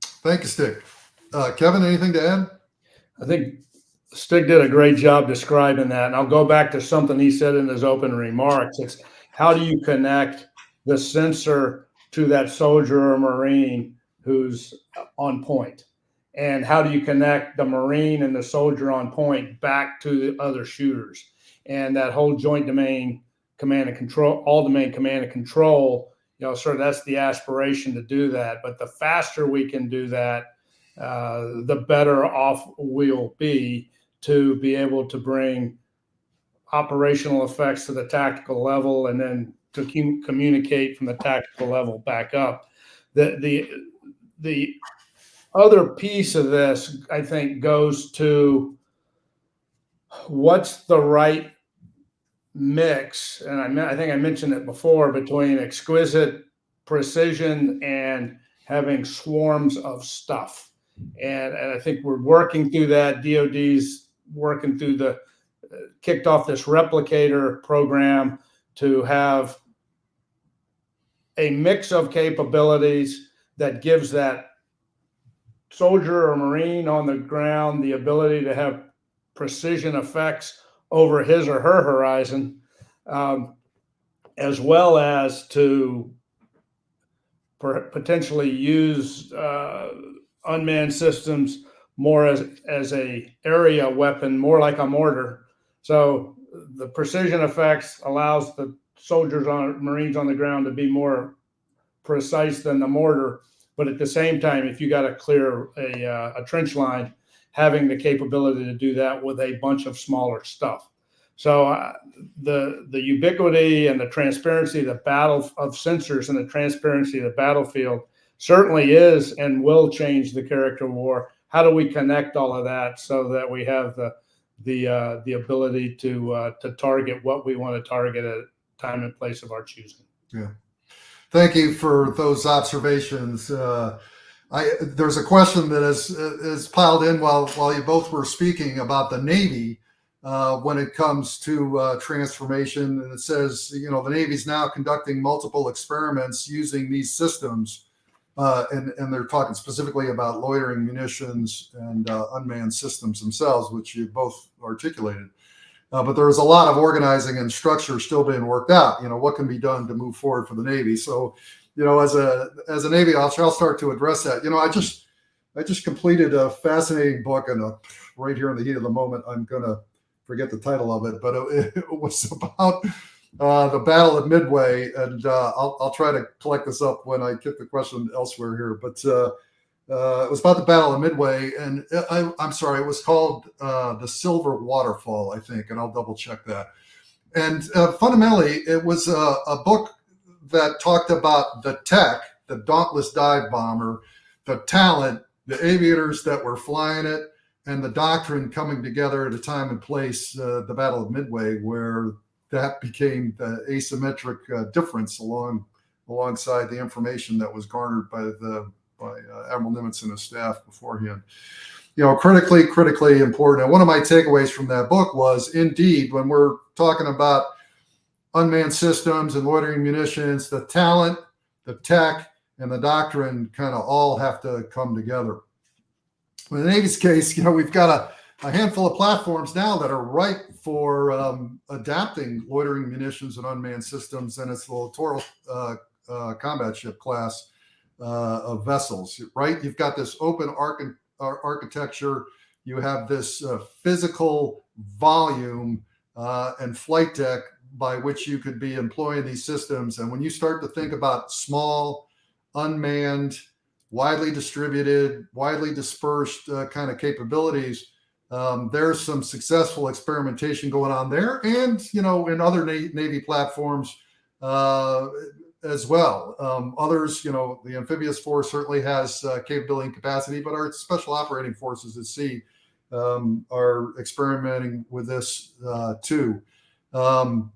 Thank you, Stig. Kevin, anything to add? I think Stig did a great job describing that. And I'll go back to something he said in his opening remarks. It's how do you connect the sensor to that soldier or Marine who's on point? And how do you connect the Marine and the soldier on point back to the other shooters? And that whole joint domain command and control, all domain command and control, that's the aspiration to do that. But the faster we can do that, the better off we'll be to be able to bring operational effects to the tactical level and then to communicate from the tactical level back up. The other piece of this, I think, goes to what's the right mix, and I think I mentioned it before, between exquisite precision and having swarms of stuff. And I think we're working through that. DoD's working through kicked off this replicator program to have a mix of capabilities that gives that soldier or Marine on the ground the ability to have precision effects over his or her horizon, as well as to potentially use unmanned systems more as a area weapon, more like a mortar. So the precision effects allows the Marines on the ground to be more precise than the mortar. But at the same time, if you got to clear a trench line, having the capability to do that with a bunch of smaller stuff. So the ubiquity and the transparency of the battle of sensors and the transparency of the battlefield certainly is and will change the character of war. How do we connect all of that so that we have the ability to target what we want to target at a time and place of our choosing? Yeah. Thank you for those observations. There's a question that is piled in while you both were speaking about the Navy when it comes to transformation. And it says, the Navy's now conducting multiple experiments using these systems. And they're talking specifically about loitering munitions and unmanned systems themselves, which you both articulated. But there is a lot of organizing and structure still being worked out. What can be done to move forward for the Navy? So, as a Navy officer, I'll start to address that. I just completed a fascinating book, and right here in the heat of the moment, I'm gonna forget the title of it, but it was about the Battle of Midway, and I'll try to collect this up when I get the question elsewhere here. But it was about the Battle of Midway, and I'm sorry, it was called the Silver Waterfall, I think, and I'll double check that. And fundamentally, it was a book that talked about the tech, the Dauntless dive bomber, the talent, the aviators that were flying it, and the doctrine coming together at a time and place, the Battle of Midway, where that became the asymmetric difference alongside the information that was garnered by Admiral Nimitz and his staff beforehand. Critically important. And one of my takeaways from that book was, indeed, when we're talking about unmanned systems and loitering munitions, the talent, the tech, and the doctrine kind of all have to come together. In the Navy's case, we've got a handful of platforms now that are ripe for adapting loitering munitions and unmanned systems, and it's the littoral combat ship class of vessels, right? You've got this open architecture. You have this physical volume and flight deck by which you could be employing these systems. And when you start to think about small, unmanned, widely distributed, widely dispersed kind of capabilities, there's some successful experimentation going on there, and in other Navy platforms as well. Others, the amphibious force certainly has capability and capacity, but our special operating forces at sea are experimenting with this too. Some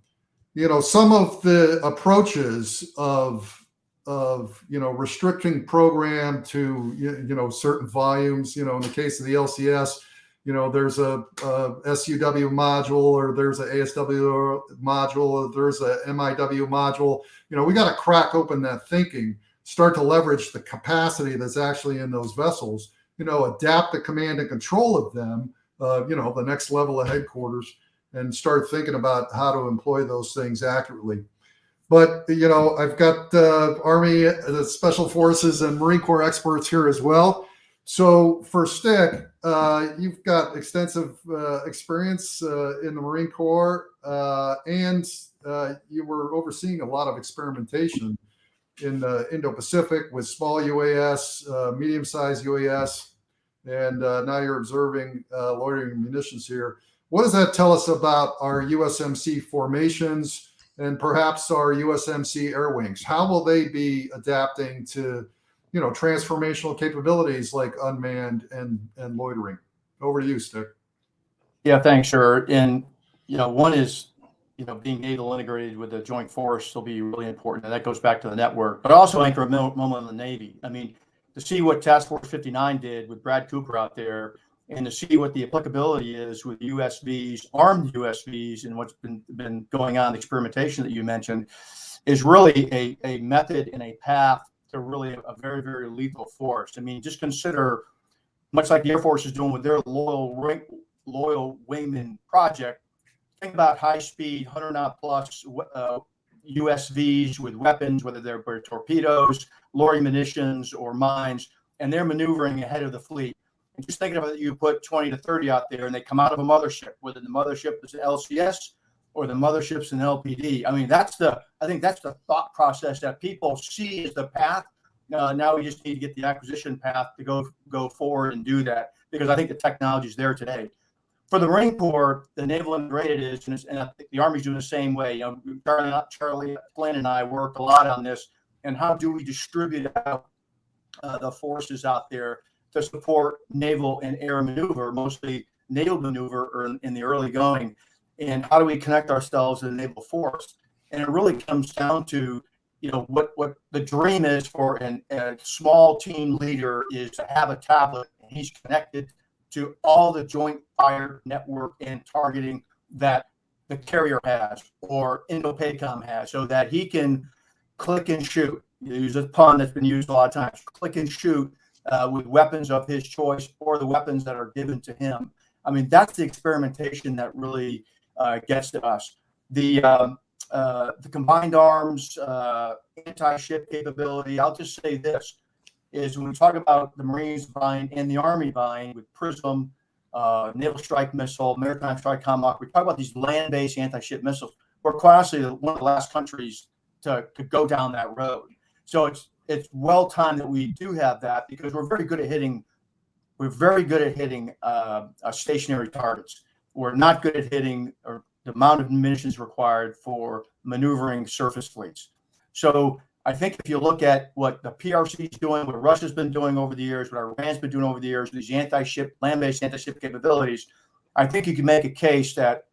of the approaches of restricting program to certain volumes. In the case of the LCS, there's a SUW module, or there's a ASW module, or there's a MIW module. We got to crack open that thinking, start to leverage the capacity that's actually in those vessels. Adapt the command and control of them. The next level of headquarters, and start thinking about how to employ those things accurately. But, I've got Army, the Special Forces, and Marine Corps experts here as well. So for Stick, you've got extensive experience in the Marine Corps, and you were overseeing a lot of experimentation in the Indo-Pacific with small UAS, medium-sized UAS, and now you're observing loitering munitions here. What does that tell us about our USMC formations and perhaps our USMC air wings? How will they be adapting to, transformational capabilities like unmanned and loitering? Over to you, Stick. Yeah, thanks, sir. And, one is, being naval integrated with the joint force will be really important. And that goes back to the network, but also anchor a moment in the Navy. I mean, to see what Task Force 59 did with Brad Cooper out there, and to see what the applicability is with USVs, armed USVs, and what's been going on, the experimentation that you mentioned, is really a method and a path to really a very, very lethal force. I mean, just consider, much like the Air Force is doing with their loyal wingman project, think about high-speed, 100-knot plus USVs with weapons, whether they're torpedoes, loitering munitions, or mines, and they're maneuvering ahead of the fleet. And just thinking about it, you put 20 to 30 out there, and they come out of a mothership, whether the mothership is an LCS or the mothership's an LPD. I mean, I think that's the thought process that people see as the path. Now we just need to get the acquisition path to go forward and do that, because I think the technology is there today. For the Marine Corps, the naval integrated is, and I think the Army's doing the same way. Charlie Flynn and I worked a lot on this, and how do we distribute out the forces out there to support naval and air maneuver, mostly naval maneuver or in the early going, and how do we connect ourselves to the naval force? And it really comes down to, what the dream is for a small team leader is to have a tablet, and he's connected to all the joint fire network and targeting that the carrier has or Indo-PACOM has, so that he can click and shoot. Use a pun that's been used a lot of times, click and shoot with weapons of his choice or the weapons that are given to him. I mean, that's the experimentation that really gets to us. The combined arms, anti-ship capability, I'll just say this, is when we talk about the Marines buying and the Army buying with PRISM, Naval Strike Missile, Maritime Strike Tomahawk, we talk about these land-based anti-ship missiles. We're quite honestly one of the last countries to go down that road. So it's well timed that we do have that, because we're very good at hitting stationary targets. We're not good at hitting the amount of munitions required for maneuvering surface fleets. So I think if you look at what the PRC is doing, what Russia's been doing over the years, what Iran's been doing over the years, these land-based anti-ship capabilities, I think you can make a case that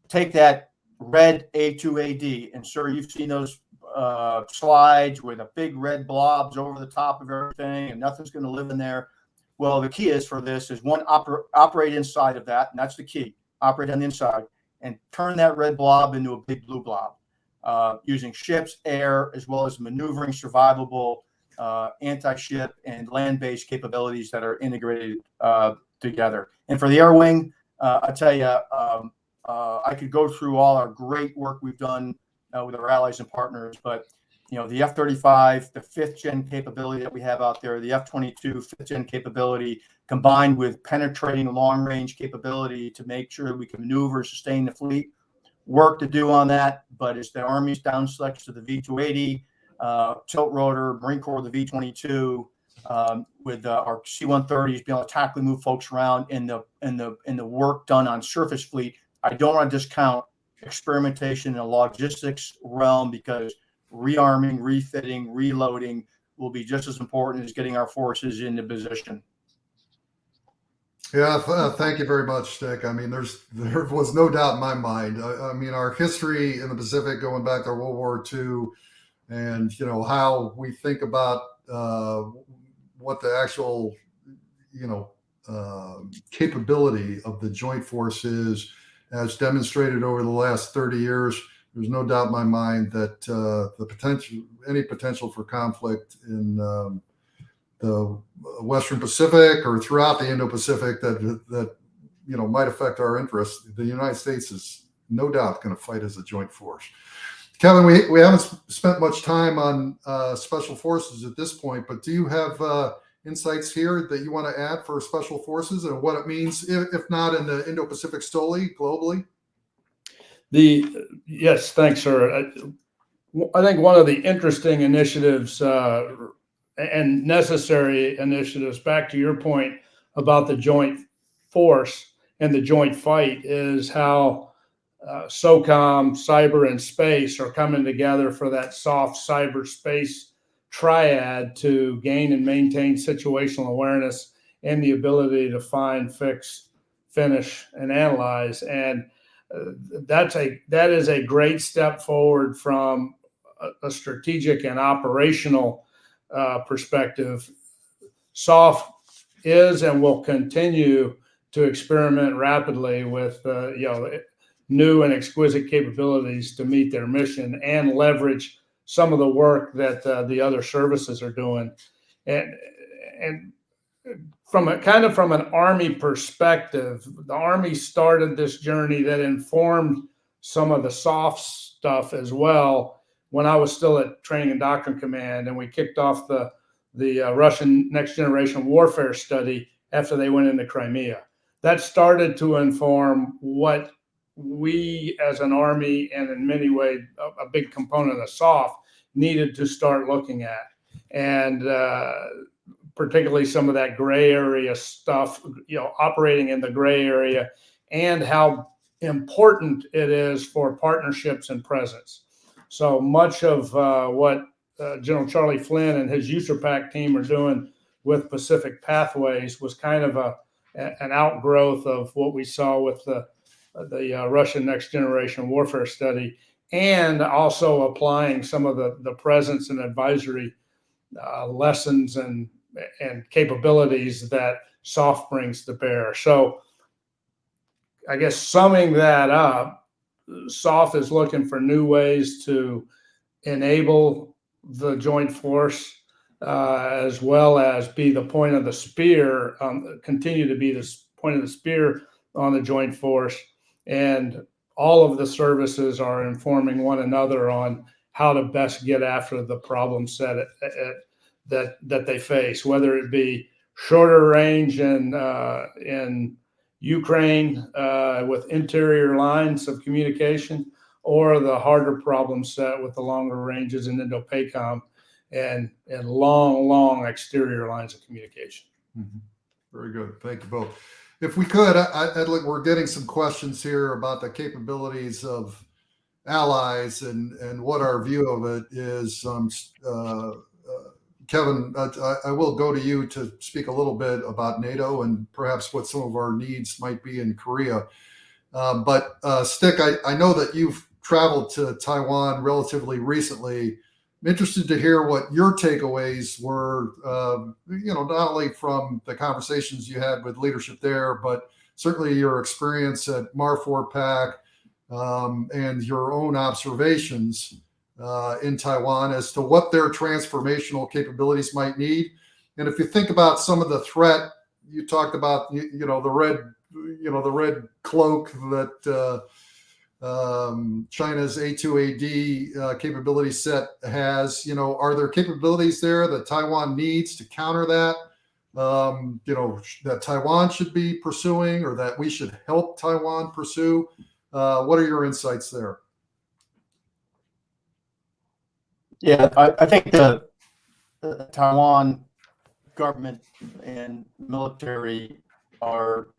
take that red A2AD. And sir, you've seen those slides with the big red blobs over the top of everything and nothing's going to live in there. Well, the key is for this is one, operate inside of that. And that's the key. Operate on the inside and turn that red blob into a big blue blob using ships, air, as well as maneuvering survivable anti-ship and land-based capabilities that are integrated together. And for the air wing, I tell you, I could go through all our great work we've done with our allies and partners, but the F-35, the 5th gen capability that we have out there, the F-22 5th gen capability, combined with penetrating long-range capability to make sure we can maneuver and sustain the fleet. Work to do on that, but as the Army's down selects to the V-280, tilt rotor, Marine Corps, the V-22, with our C-130s being able to tactically move folks around in the work done on surface fleet. I don't want to discount experimentation in the logistics realm, because rearming, refitting, reloading will be just as important as getting our forces into position. Yeah, thank you very much, Stick. I mean, there was no doubt in my mind. I mean, our history in the Pacific going back to World War II, and how we think about what the actual capability of the joint force is, as demonstrated over the last 30 years. There's no doubt in my mind that any potential for conflict in the Western Pacific or throughout the Indo-Pacific that might affect our interests, the United States is no doubt going to fight as a joint force. Kevin, we haven't spent much time on special forces at this point, but do you have insights here that you want to add for special forces and what it means, if not in the Indo-Pacific solely, globally? Yes, thanks, sir. I think one of the interesting initiatives and necessary initiatives, back to your point about the joint force and the joint fight, is how SOCOM, cyber, and space are coming together for that soft cyberspace triad to gain and maintain situational awareness and the ability to find, fix, finish, and analyze. And that is a great step forward from a strategic and operational perspective. SOF is and will continue to experiment rapidly with new and exquisite capabilities to meet their mission and leverage some of the work that the other services are doing. And from an Army perspective, the Army started this journey that informed some of the soft stuff as well when I was still at Training and Doctrine Command, and we kicked off the Russian Next Generation Warfare study after they went into Crimea. That started to inform what we as an Army, and in many ways a big component of SOF, needed to start looking at. And particularly some of that gray area stuff, operating in the gray area, and how important it is for partnerships and presence. So much of what General Charlie Flynn and his USERPAC team are doing with Pacific Pathways was kind of an outgrowth of what we saw with the Russian Next Generation Warfare study, and also applying some of the presence and advisory lessons and capabilities that SOF brings to bear. So I guess summing that up, SOF is looking for new ways to enable the joint force, as well as be the point of the spear, continue to be the point of the spear on the joint force. And all of the services are informing one another on how to best get after the problem set that they face, whether it be shorter range in Ukraine with interior lines of communication, or the harder problem set with the longer ranges in Indo-PACOM and long exterior lines of communication. Mm-hmm. Very good. Thank you both. If we could, we're getting some questions here about the capabilities of allies and what our view of it is. Kevin, I will go to you to speak a little bit about NATO and perhaps what some of our needs might be in Korea. But Stick, I know that you've traveled to Taiwan relatively recently. I'm interested to hear what your takeaways were, not only from the conversations you had with leadership there, but certainly your experience at MAR4PAC and your own observations in Taiwan as to what their transformational capabilities might need. And if you think about some of the threat, you talked about, the red cloak that China's A2AD capability set has. Are there capabilities there that Taiwan needs to counter that? That Taiwan should be pursuing, or that we should help Taiwan pursue? What are your insights there? Yeah, I think the Taiwan government and military are,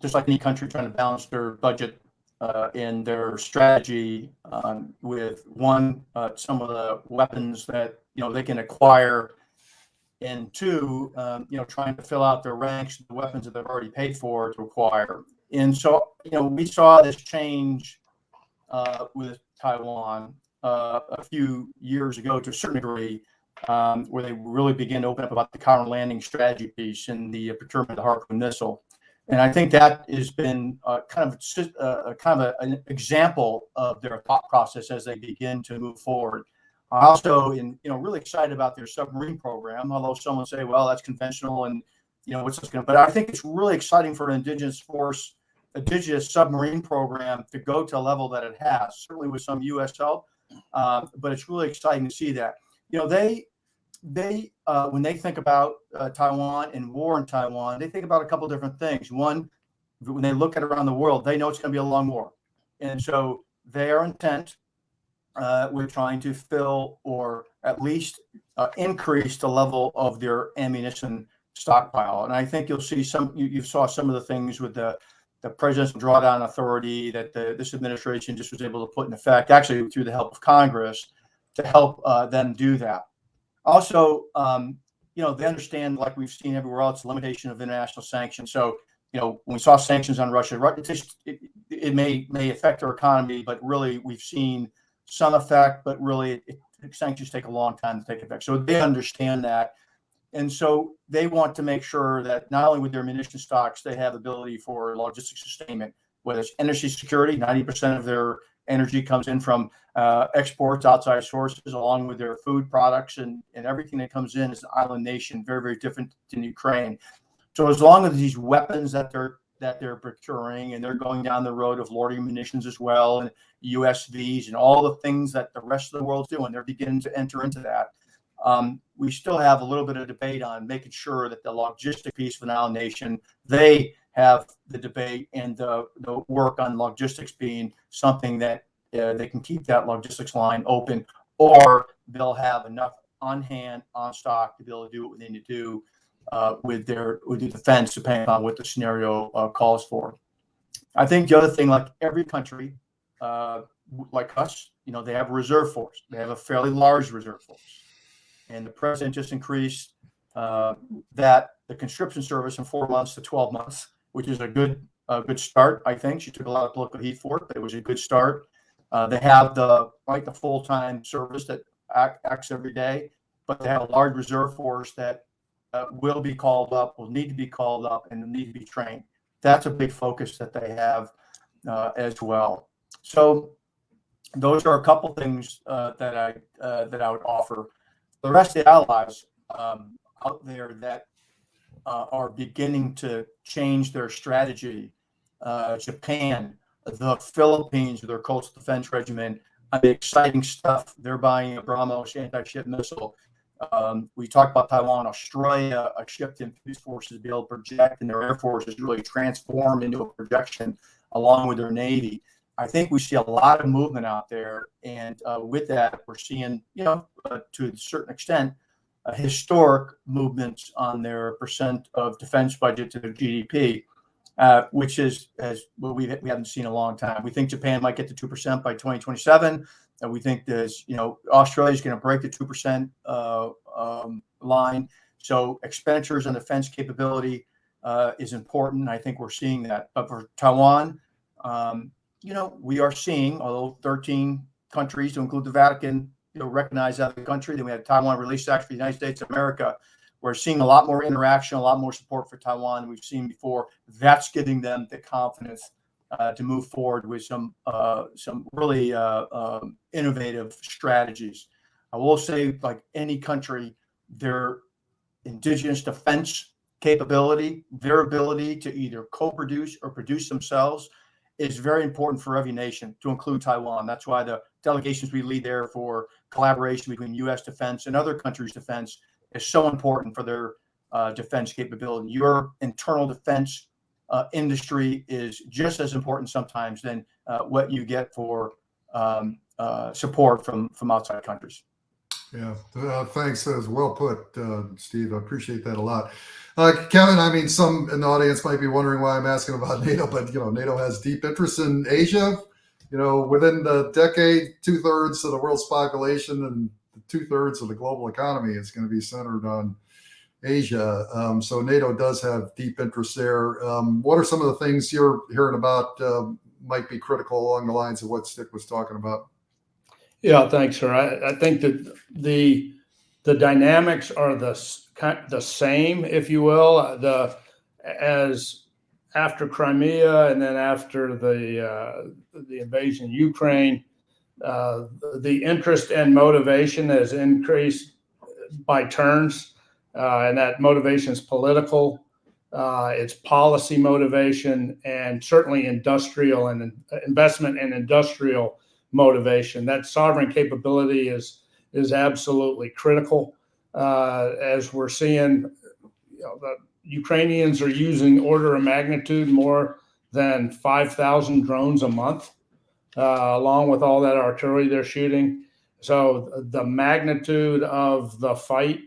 just like any country, trying to balance their budget and their strategy with some of the weapons that they can acquire, and two, trying to fill out their ranks with the weapons that they've already paid for to acquire. And so we saw this change with Taiwan a few years ago to a certain degree, where they really began to open up about the counter landing strategy piece and the procurement of the Harpoon missile. And I think that has been kind of an example of their thought process as they begin to move forward. I also really excited about their submarine program, although some would say, well, that's conventional and what's this going to, but I think it's really exciting for an indigenous submarine program to go to a level that it has, certainly with some U.S. help. But it's really exciting to see that. They when they think about Taiwan and war in Taiwan, they think about a couple of different things. One, when they look at around the world, they know it's going to be a long war. And so they are intent with trying to fill or at least increase the level of their ammunition stockpile. And I think you'll see you saw some of the things with the presidential drawdown authority that this administration just was able to put in effect, actually through the help of Congress, to help them do that. Also, they understand, like we've seen everywhere else, the limitation of international sanctions. So, when we saw sanctions on Russia, it may affect their economy, but really we've seen some effect, but really sanctions take a long time to take effect. So they understand that. And so they want to make sure that not only with their munition stocks, they have ability for logistics sustainment, whether it's energy security. 90% of their energy comes in from exports, outside sources, along with their food products, and everything that comes in is an island nation, very, very different than Ukraine. So as long as these weapons that they're procuring, and they're going down the road of loitering munitions as well, and USVs and all the things that the rest of the world's doing, they're beginning to enter into that. We still have a little bit of debate on making sure that the logistic piece of an island nation, they have the debate and the work on logistics being something that they can keep that logistics line open, or they'll have enough on hand, on stock to be able to do what they need to do with the defense, depending on what the scenario calls for. I think the other thing, like every country, like us, they have a reserve force. They have a fairly large reserve force. And the president just increased the conscription service from 4 months to 12 months, which is a good start. I think she took a lot of political heat for it, but it was a good start. They have the full-time service that acts every day, but they have a large reserve force that will be called up, will need to be called up, and need to be trained. That's a big focus that they have as well. So those are a couple things that I would offer. The rest of the allies out there that are beginning to change their strategy, Japan, the Philippines with their coastal defense regiment, the exciting stuff. They're buying a BrahMos anti-ship missile. We talked about Taiwan, Australia, a shift in police forces to be able to project, and their air force is really transformed into a projection along with their Navy. I think we see a lot of movement out there, and with that, we're seeing, to a certain extent, historic movements on their percent of defense budget to their GDP, which is what we haven't seen in a long time. We think Japan might get to 2% by 2027. We think Australia is going to break the 2% line. So expenditures on defense capability is important. I think we're seeing that. But for Taiwan, we are seeing, although 13 countries, to include the Vatican, recognize that the country, then we have Taiwan released act for the United States of America. We're seeing a lot more interaction, a lot more support for Taiwan than we've seen before. That's giving them the confidence to move forward with some really innovative strategies. I will say, like any country, their indigenous defense capability, their ability to either co-produce or produce themselves is very important for every nation, to include Taiwan. That's why the delegations we lead there for collaboration between U.S. defense and other countries' defense is so important for their defense capability. Your internal defense industry is just as important sometimes than what you get for support from outside countries. Yeah, thanks. That was well put, Steve. I appreciate that a lot. Kevin, I mean, some in the audience might be wondering why I'm asking about NATO, but NATO has deep interest in Asia. Within the decade, 2/3 of the world's population and 2/3 of the global economy is going to be centered on Asia. So NATO does have deep interest there. What are some of the things you're hearing about might be critical along the lines of what Stick was talking about? Yeah, thanks, sir. I think that the dynamics are the same, if you will, as after Crimea and then after the invasion of Ukraine, the interest and motivation has increased by turns, and that motivation is political, it's policy motivation, and certainly industrial and investment and industrial motivation. That sovereign capability is absolutely critical. As we're seeing, the Ukrainians are using order of magnitude more than 5,000 drones a month, along with all that artillery they're shooting. So the magnitude of the fight,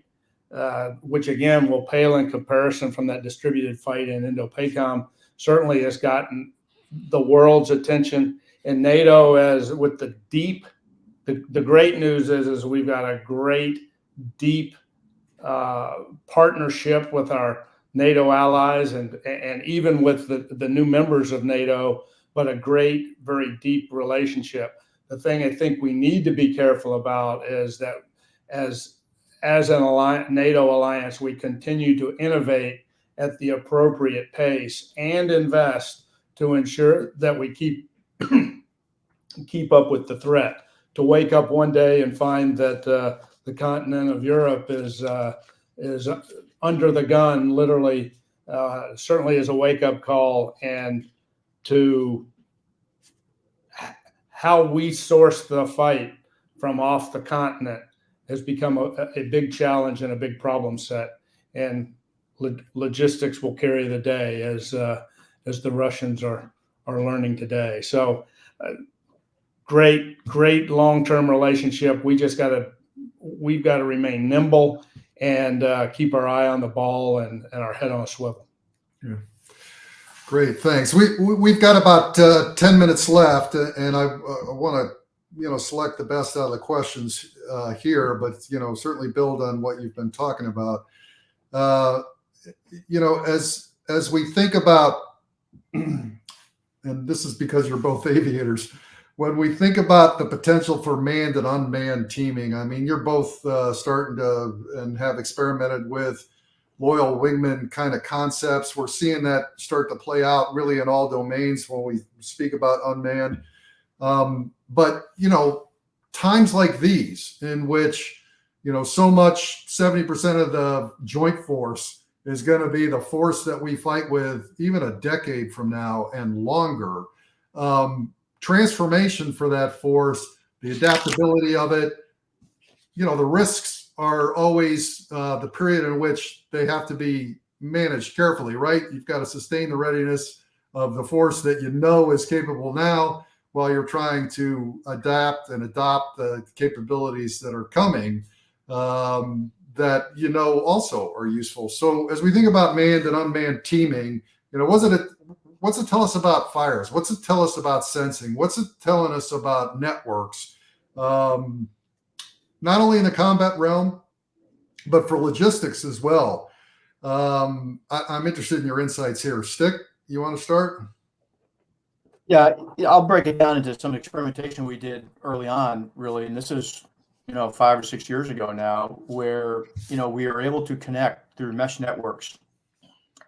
which again will pale in comparison from that distributed fight in Indo-PACOM, certainly has gotten the world's attention. And NATO, as with the deep, the great news is we've got a great deep partnership with our NATO allies and even with the new members of NATO, but a great, very deep relationship. The thing I think we need to be careful about is that as an NATO alliance, we continue to innovate at the appropriate pace and invest to ensure that we keep up with the threat. To wake up one day and find that the continent of Europe is under the gun, literally, certainly is a wake-up call. And to how we source the fight from off the continent has become a big challenge and a big problem set. And logistics will carry the day, as the Russians are learning today. So great long-term relationship. We've got to remain nimble and keep our eye on the ball and our head on a swivel. Yeah. Great, thanks. We've got about 10 minutes left, and I want to select the best out of the questions here, but certainly build on what you've been talking about. As we think about, and this is because you're both aviators, when we think about the potential for manned and unmanned teaming, I mean, you're both starting to and have experimented with loyal wingman kind of concepts. We're seeing that start to play out really in all domains when we speak about unmanned. But times like these in which, so much 70% of the joint force is going to be the force that we fight with even a decade from now and longer. Transformation for that force, the adaptability of it, the risks are always the period in which they have to be managed carefully, right? You've got to sustain the readiness of the force that is capable now while you're trying to adapt and adopt the capabilities that are coming that also are useful. So as we think about manned and unmanned teaming, what's it tell us about fires? What's it tell us about sensing? What's it telling us about networks? Not only in the combat realm, but for logistics as well. I'm interested in your insights here. Stick, you want to start? Yeah, I'll break it down into some experimentation we did early on, really, and this is, 5 or 6 years ago now, where we are able to connect through mesh networks,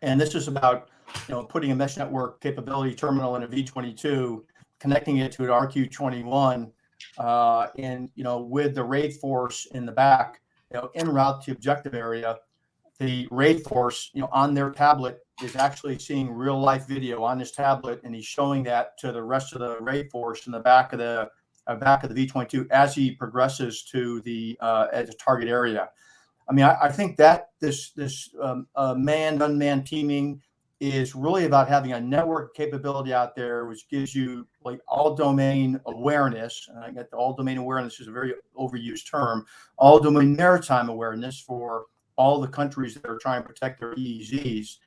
and this is about putting a mesh network capability terminal in a V22, connecting it to an RQ-21, and with the raid force in the back, en route to objective area. The raid force, on their tablet is actually seeing real life video on his tablet, and he's showing that to the rest of the raid force in the back of the V22 as he progresses to the target area. I mean, I think that this manned unmanned teaming is really about having a network capability out there, which gives you like all domain awareness. And I get all domain awareness is a very overused term. All domain maritime awareness for all the countries that are trying to protect their EEZs.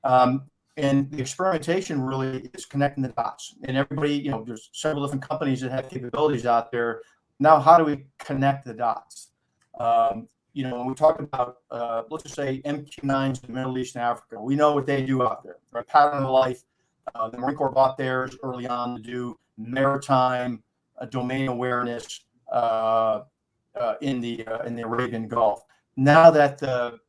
And the experimentation really is connecting the dots. And everybody, there's several different companies that have capabilities out there. Now, how do we connect the dots? When we talk about, let's just say MQ-9s in the Middle East and Africa, we know what they do out there. Right? Pattern of life. The Marine Corps bought theirs early on to do maritime domain awareness in the Arabian Gulf. Now that the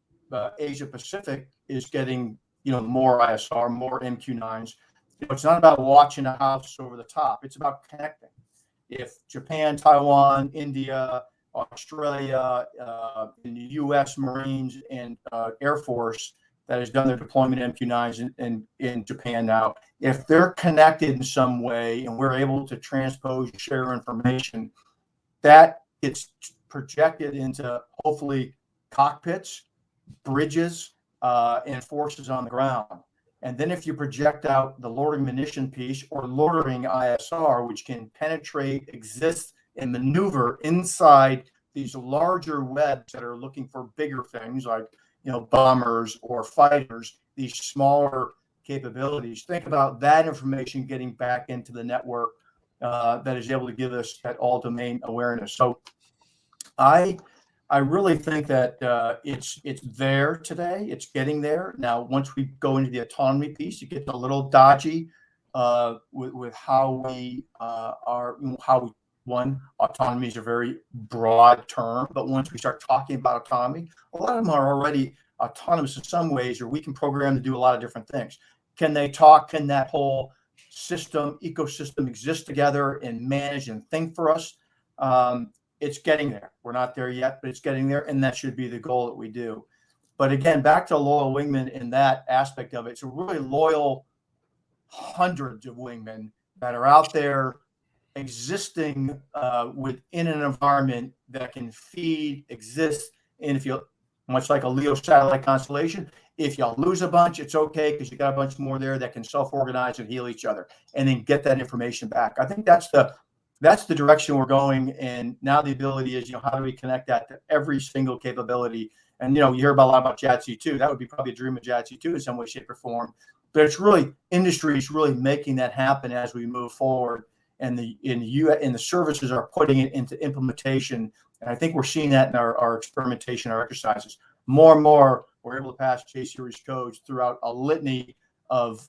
Asia Pacific is getting more ISR, more MQ-9s, it's not about watching a house over the top. It's about connecting. If Japan, Taiwan, India, Australia, in the U.S. Marines and Air Force that has done their deployment MQ-9s in Japan now, if they're connected in some way and we're able to transpose, share information, that gets projected into hopefully cockpits, bridges, and forces on the ground. And then if you project out the loitering munition piece or loitering ISR, which can penetrate, exist, and maneuver inside these larger webs that are looking for bigger things like bombers or fighters, these smaller capabilities. Think about that information getting back into the network that is able to give us that all domain awareness. So I really think that it's there today. It's getting there now. Once we go into the autonomy piece, it gets a little dodgy with how we autonomy is a very broad term, but once we start talking about autonomy, a lot of them are already autonomous in some ways, or we can program to do a lot of different things. Can they talk? Can that whole ecosystem exist together and manage and think for us? It's getting there. We're not there yet, but it's getting there, and that should be the goal that we do. But again, back to loyal wingmen in that aspect of it, it's a really loyal hundreds of wingmen that are out there existing within an environment that can feed, exist, and if you, much like a LEO satellite constellation, if you lose a bunch, it's okay because you got a bunch more there that can self-organize and heal each other, and then get that information back. I think that's the direction we're going, and now the ability is, how do we connect that to every single capability? And you hear about a lot about JADC2. That would be probably a dream of JADC2 in some way, shape, or form. But it's really industry is really making that happen as we move forward. And the services are putting it into implementation. And I think we're seeing that in our experimentation, our exercises. More and more, we're able to pass J-series codes throughout a litany of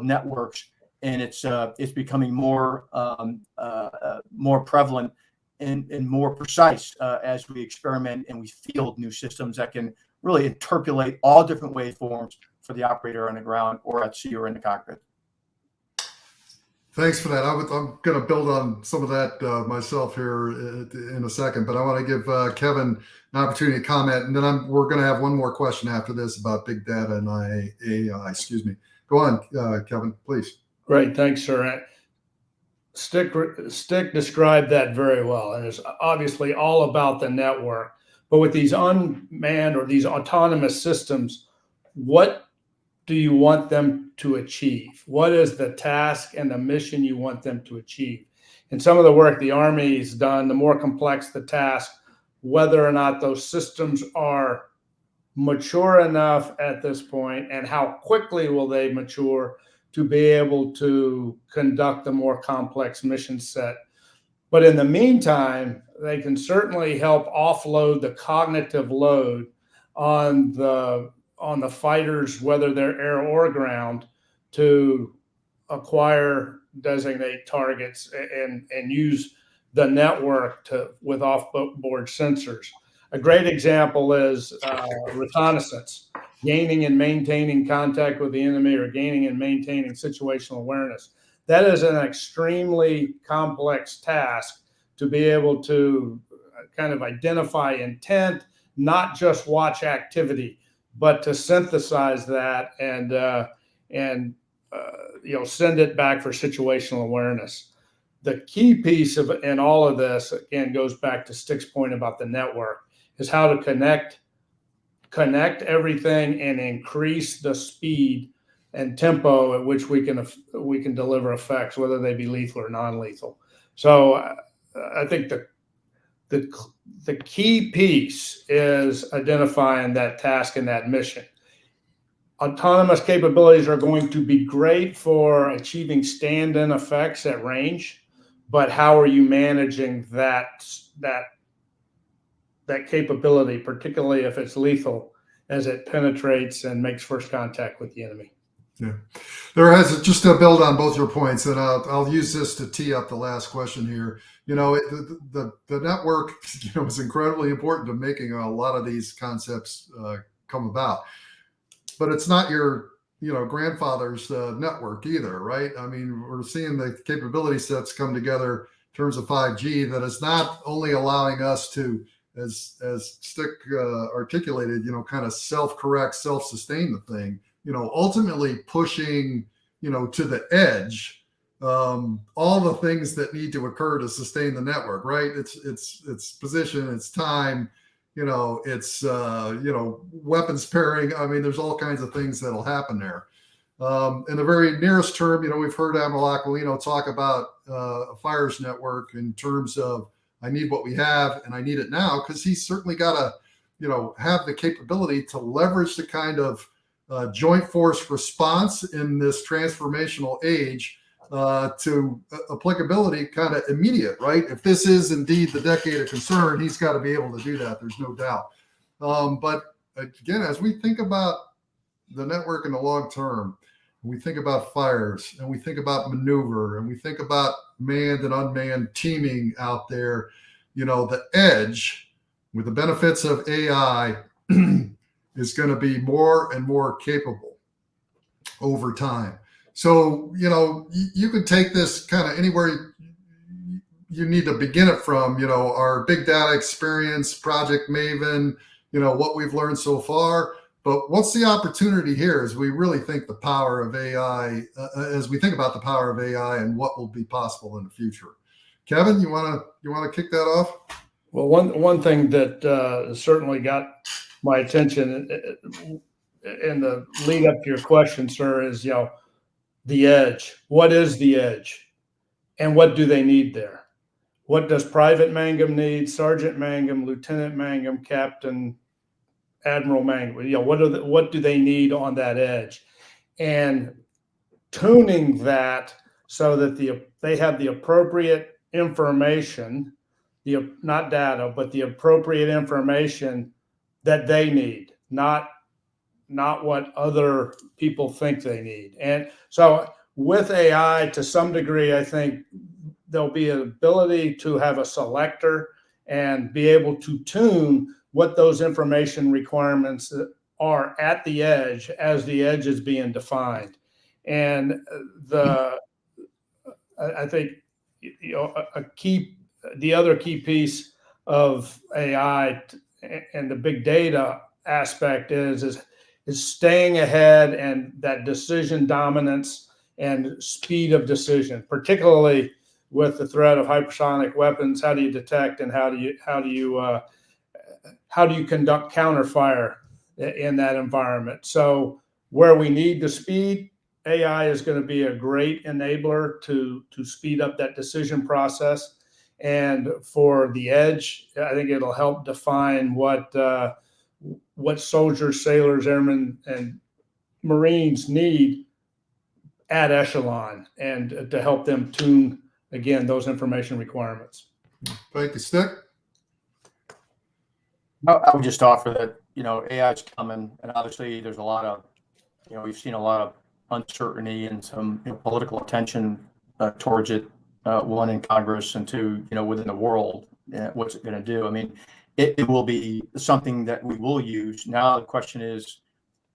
networks, and it's becoming more prevalent and more precise as we experiment and we field new systems that can really interpolate all different waveforms for the operator on the ground or at sea or in the cockpit. Thanks for that. I'm going to build on some of that myself here in a second, but I want to give Kevin an opportunity to comment, and then we're going to have one more question after this about big data and AI. Excuse me. Go on, Kevin, please. Great, thanks, sir. Stick described that very well, and it's obviously all about the network. But with these unmanned or these autonomous systems, what do you want them to achieve? What is the task and the mission you want them to achieve? And some of the work the Army's done, the more complex the task, whether or not those systems are mature enough at this point, and how quickly will they mature to be able to conduct a more complex mission set. But in the meantime, they can certainly help offload the cognitive load on the fighters, whether they're air or ground, to acquire designate targets and use the network with off-board sensors. A great example is reconnaissance, gaining and maintaining contact with the enemy or gaining and maintaining situational awareness. That is an extremely complex task to be able to kind of identify intent, not just watch activity, but to synthesize that and send it back for situational awareness. The key piece in all of this, again, goes back to Stick's point about the network, is how to connect everything and increase the speed and tempo at which we can deliver effects, whether they be lethal or non-lethal. So I think the key piece is identifying that task and that mission. Autonomous capabilities are going to be great for achieving stand-in effects at range, but how are you managing that capability, particularly if it's lethal, as it penetrates and makes first contact with the enemy? Yeah, just to build on both your points, and I'll use this to tee up the last question here. The network, is incredibly important to making a lot of these concepts come about. But it's not your, grandfather's network either, right? I mean, we're seeing the capability sets come together in terms of 5G that is not only allowing us to, as Stick articulated, kind of self-correct, self-sustain the thing, ultimately pushing, to the edge, all the things that need to occur to sustain the network, right? It's position, it's time, it's weapons pairing. I mean, there's all kinds of things that'll happen there. In the very nearest term, we've heard Admiral Aquilino talk about a fires network in terms of, I need what we have and I need it now, because he's certainly got to, have the capability to leverage the kind of joint force response in this transformational age to applicability kind of immediate, right? If this is indeed the decade of concern, he's got to be able to do that. There's no doubt. But again, as we think about the network in the long term, we think about fires and we think about maneuver and we think about manned and unmanned teaming out there, the edge with the benefits of AI is going to be more and more capable over time. So, you could take this kind of anywhere you need to begin it from, our big data experience, Project Maven, what we've learned so far. But what's the opportunity here as we really think the power of AI, as we think about the power of AI and what will be possible in the future? Kevin, you want to kick that off? Well, one thing that certainly got my attention in the lead up to your question, sir, is the edge. What is the edge, and what do they need there? What does Private Mangum need? Sergeant Mangum, Lieutenant Mangum, Captain, Admiral Mangum? What do they need on that edge, and tuning that so that they have the appropriate information, not data, but the appropriate information that they need, not what other people think they need. And so with AI, to some degree, I think there'll be an ability to have a selector and be able to tune what those information requirements are at the edge as the edge is being defined. And I think the other key piece of AI and the big data aspect is staying ahead, and that decision dominance and speed of decision, particularly with the threat of hypersonic weapons. How do you detect and how do you conduct counterfire in that environment? So where we need the speed, AI is going to be a great enabler to speed up that decision process. And for the edge, I think it'll help define what soldiers, sailors, airmen, and Marines need at echelon, and to help them tune, again, those information requirements. Thank you, Stick. I would just offer that, AI is coming, and obviously there's a lot of, we've seen a lot of uncertainty and some political attention towards it, one in Congress and two, within the world. What's it going to do? I mean, it will be something that we will use. Now the question is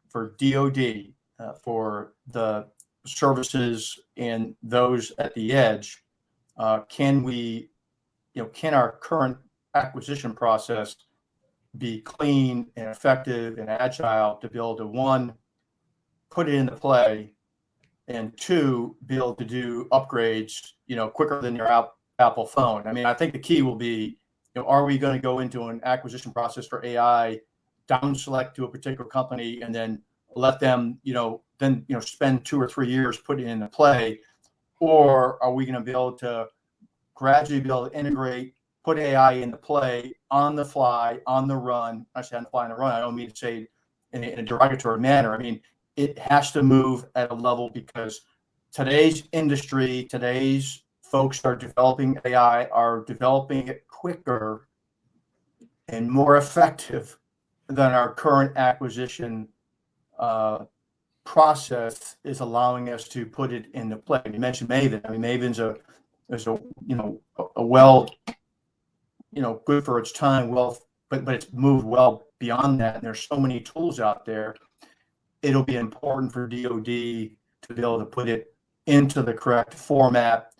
for DoD, for the services and those at the edge, can our current acquisition process be clean and effective and agile to be able to, one, put it into play, and two, be able to do upgrades, quicker than your Apple phone. I mean, I think the key will be, are we going to go into an acquisition process for AI, down select to a particular company, and then let them, spend 2 or 3 years putting it into play? Or are we going to be able to gradually be able to integrate, put AI into play on the fly, on the run? I say on the fly, on the run, I don't mean to say in a derogatory manner. I mean, it has to move at a level, because today's industry, today's folks are developing AI, are developing it quicker and more effective than our current acquisition process is allowing us to put it into play. You mentioned Maven. I mean, Maven's a well, good for its time, but it's moved well beyond that. And there's so many tools out there. It'll be important for DoD to be able to put it into the correct format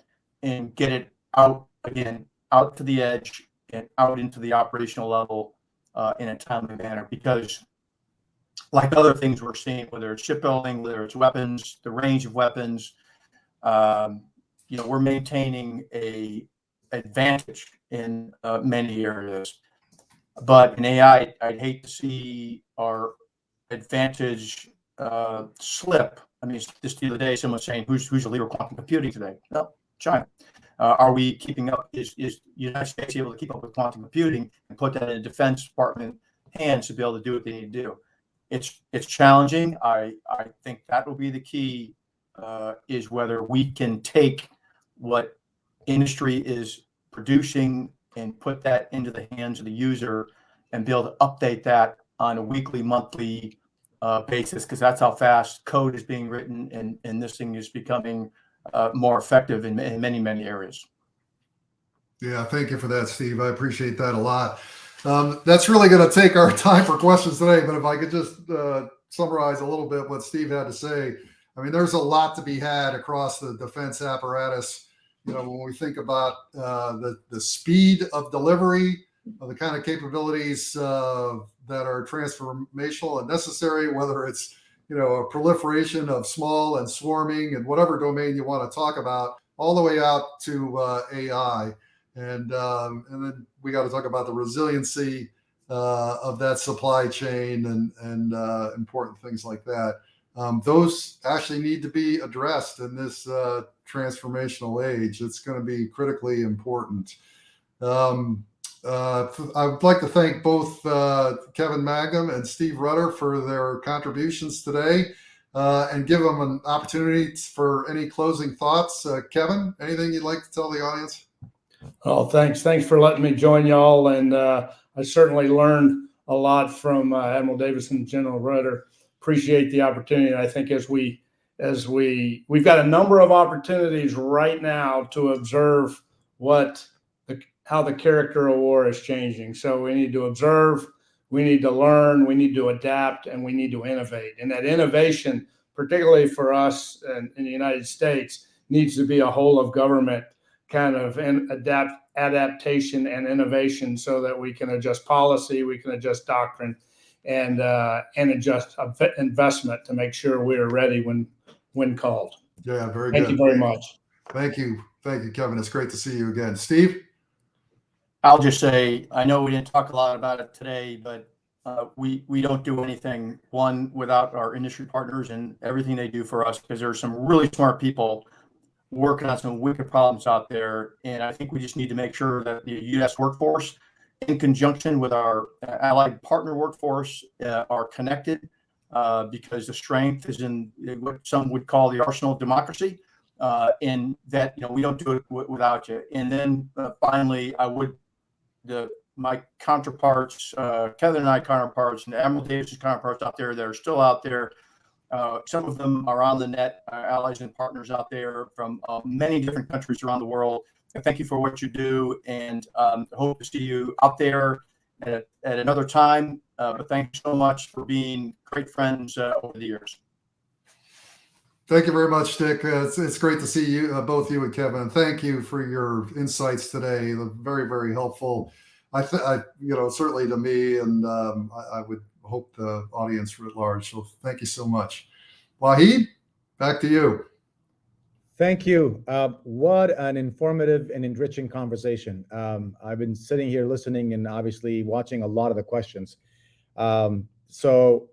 and get it out to the edge and out into the operational level in a timely manner. Because like other things we're seeing, whether it's shipbuilding, whether it's weapons, the range of weapons, we're maintaining a advantage in many areas. But in AI, I'd hate to see our advantage slip. I mean, just the other day, someone saying, who's the leader of quantum computing today? No, China. Are we keeping up? Is the United States able to keep up with quantum computing and put that in the Defense Department hands to be able to do what they need to do? It's challenging. I think that will be the key, is whether we can take what industry is producing and put that into the hands of the user and be able to update that on a weekly, monthly basis, because that's how fast code is being written, and this thing is becoming more effective in many, many areas. Yeah, thank you for that, Steve. I appreciate that a lot. That's really going to take our time for questions today, but if I could just summarize a little bit what Steve had to say. I mean, there's a lot to be had across the defense apparatus. When we think about the speed of delivery, of the kind of capabilities that are transformational and necessary, whether it's a proliferation of small and swarming and whatever domain you want to talk about, all the way out to AI. And then we got to talk about the resiliency of that supply chain and important things like that. Those actually need to be addressed in this transformational age. It's going to be critically important. I would like to thank both Kevin Mangum and Steve Rudder for their contributions today, and give them an opportunity for any closing thoughts. Kevin, anything you'd like to tell the audience? Oh, thanks for letting me join y'all, and I certainly learned a lot from Admiral Davidson and General Rudder. Appreciate the opportunity. I think as we've got a number of opportunities right now to observe how the character of war is changing. So we need to observe, we need to learn, we need to adapt, and we need to innovate. And that innovation, particularly for us in the United States, needs to be a whole of government kind of adaptation and innovation, so that we can adjust policy, we can adjust doctrine, and adjust investment to make sure we are ready when called. Yeah, very good. Thank you very much. Thank you, Kevin. It's great to see you again. Steve? I'll just say, I know we didn't talk a lot about it today, but we don't do anything, one, without our industry partners and everything they do for us, because there are some really smart people working on some wicked problems out there. And I think we just need to make sure that the U.S. workforce, in conjunction with our allied partner workforce, are connected, because the strength is in what some would call the arsenal of democracy, and that we don't do it without you. And then finally, my counterparts, Kevin and I counterparts, and Admiral Davidson's counterparts out there that are still out there Some of them are on the net, allies and partners out there from many different countries around the world. And thank you for what you do, and hope to see you out there at another time. But thank you so much for being great friends over the years. Thank you very much, Dick. It's great to see you, both you and Kevin. Thank you for your insights today. They're very, very helpful. Certainly to me, and I would hope the audience at large. So thank you so much. Wahid, back to you. Thank you. What an informative and enriching conversation. I've been sitting here listening and obviously watching a lot of the questions. So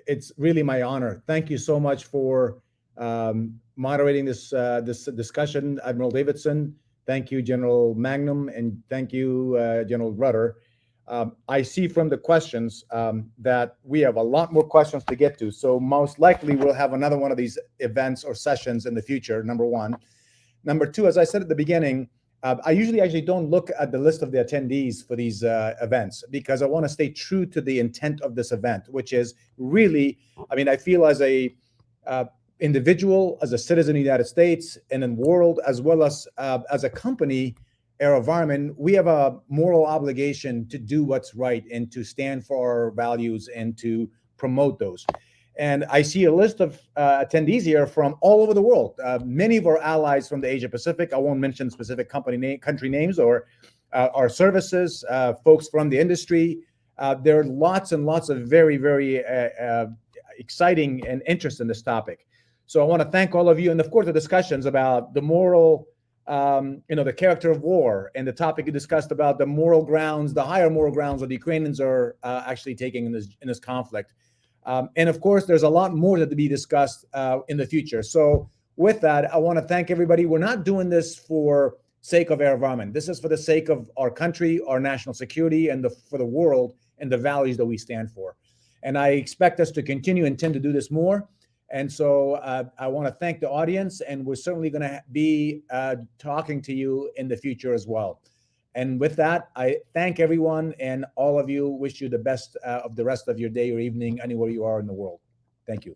it's really my honor. Thank you so much for moderating this discussion, Admiral Davidson. Thank you, General Mangum, and thank you, General Rudder. I see from the questions that we have a lot more questions to get to. So most likely we'll have another one of these events or sessions in the future, number one. Number two, as I said at the beginning, I usually actually don't look at the list of the attendees for these events because I want to stay true to the intent of this event, which is really, I feel as a individual, as a citizen of the United States and in the world, as well as a company, AeroVironment, we have a moral obligation to do what's right and to stand for our values and to promote those. And I see a list of attendees here from all over the world. Many of our allies from the Asia Pacific. I won't mention specific country names or our services, folks from the industry. There are lots and lots of very, very exciting and interest in this topic. So I want to thank all of you. And of course, the discussions about the moral, the character of war, and the topic you discussed about the moral grounds, the higher moral grounds that the Ukrainians are actually taking in this conflict. And of course, there's a lot more to be discussed in the future. So with that, I want to thank everybody. We're not doing this for sake of AeroVironment. This is for the sake of our country, our national security, and for the world and the values that we stand for. And I expect us to intend to do this more. And so I want to thank the audience, and we're certainly going to be talking to you in the future as well. And with that, I thank everyone, and all of you wish you the best of the rest of your day or evening, anywhere you are in the world. Thank you.